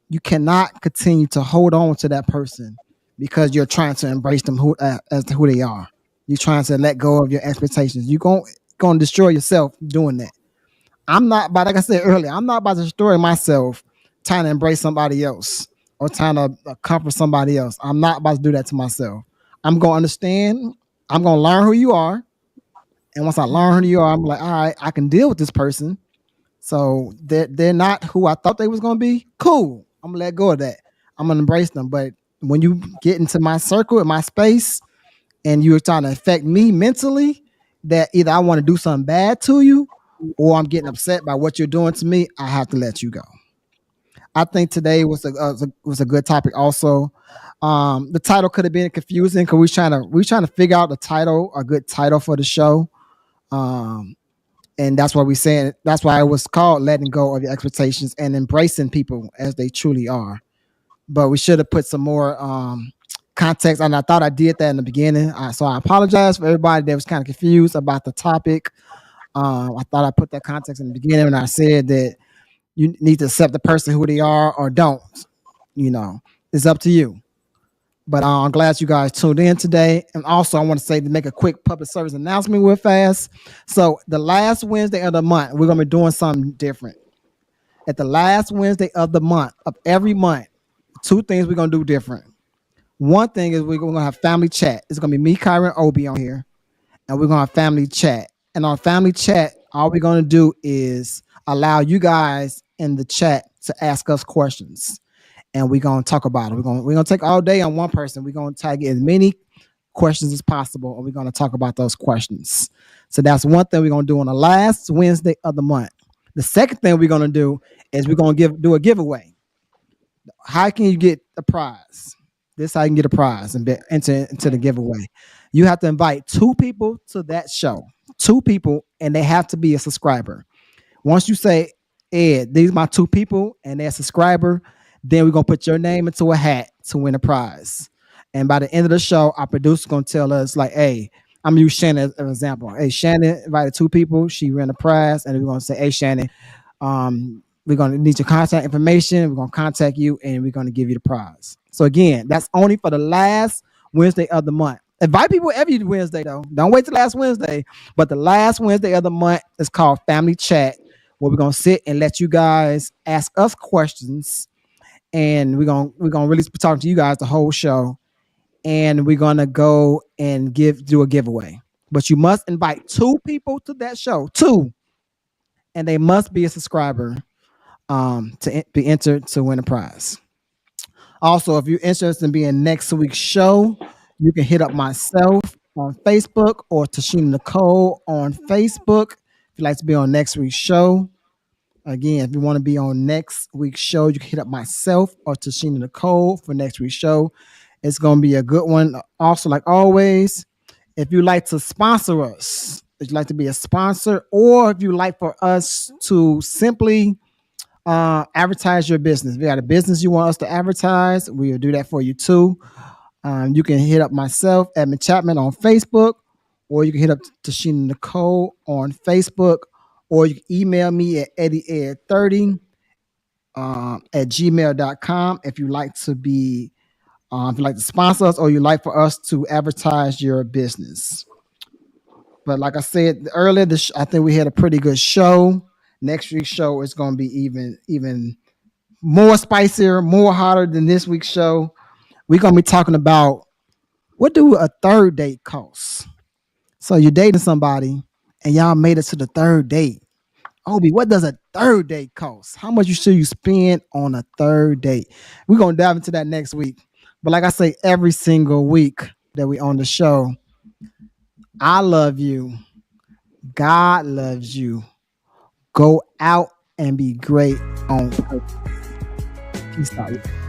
You cannot continue to hold on to that person because you're trying to embrace them as to who they are. You're trying to let go of your expectations. You're going to destroy yourself doing that. I'm not, but like I said earlier, I'm not about to destroy myself trying to embrace somebody else or trying to comfort somebody else. I'm not about to do that to myself. I'm going to understand. I'm going to learn who you are. And once I learn who you are, I'm like, all right, I can deal with this person. So they're not who I thought they was going to be. Cool. I'm going to let go of that. I'm going to embrace them. But when you get into my circle, in my space, and you're trying to affect me mentally, that either I want to do something bad to you or I'm getting upset by what you're doing to me, I have to let you go. I think today was a good topic also. The title could have been confusing because we trying to figure out a good title for the show. And that's why that's why it was called letting go of your expectations and embracing people as they truly are. But we should have put some more context, and I thought I did that in the beginning. So I apologize for everybody that was kind of confused about the topic. I thought I put that context in the beginning when I said that you need to accept the person who they are or don't. It's up to you. But I'm glad you guys tuned in today. And also, I want to say to make a quick public service announcement real fast. So the last Wednesday of the month, we're going to be doing something different. At the last Wednesday of the month, of every month, two things we're going to do different. One thing is we're going to have family chat. It's going to be me, Kyra, and Obi on here. And we're going to have family chat. And on family chat, all we're going to do is allow you guys in the chat to ask us questions. And we're going to talk about it. We're going to take all day on one person. We're going to try to get as many questions as possible, and we're going to talk about those questions. So that's one thing we're going to do on the last Wednesday of the month. The second thing we're going to do is we're going to do a giveaway. How can you get a prize? This is how you can get a prize and enter into the giveaway. You have to invite 2 people to that show. 2 people, and they have to be a subscriber. Once you say, Ed, these are my 2 people, and they're a subscriber, then we're going to put your name into a hat to win a prize. And by the end of the show, our producer's going to tell us, like, hey, I'm going to use Shannon as an example. Hey, Shannon invited 2 people. She ran a prize. And we're going to say, hey, Shannon, We're going to need your contact information. We're going to contact you and we're going to give you the prize. So again, that's only for the last Wednesday of the month. Invite people every Wednesday though. Don't wait till last Wednesday. But the last Wednesday of the month is called Family Chat, where we're going to sit and let you guys ask us questions. And we're gonna really be talking to you guys the whole show. And we're gonna go and do a giveaway. But you must invite 2 people to that show. 2. And they must be a subscriber to be entered to win a prize. Also, if you're interested in being next week's show, you can hit up myself on Facebook or Tashina Nicole on Facebook if you'd like to be on next week's show. Again, if you want to be on next week's show, you can hit up myself or Tashina Nicole for next week's show. It's going to be a good one. Also, like always, if you like to sponsor us, if you'd like to be a sponsor, or if you like for us to simply advertise your business. If you got a business you want us to advertise, we'll do that for you too. You can hit up myself, Edmund Chapman, on Facebook, or you can hit up Tashina Nicole on Facebook, or you can email me at eddieed30 at gmail.com if you like to be, if you like to sponsor us or you like for us to advertise your business. But like I said earlier, I think we had a pretty good show. Next week's show is going to be even more spicier, more hotter than this week's show. We're going to be talking about what do a third date cost. So you're dating somebody and y'all made it to the third date. Obi, what does a third date cost? How much should you spend on a third date? We're going to dive into that next week. But like I say, every single week that we on the show, I love you. God loves you. Go out and be great on purpose. Peace out.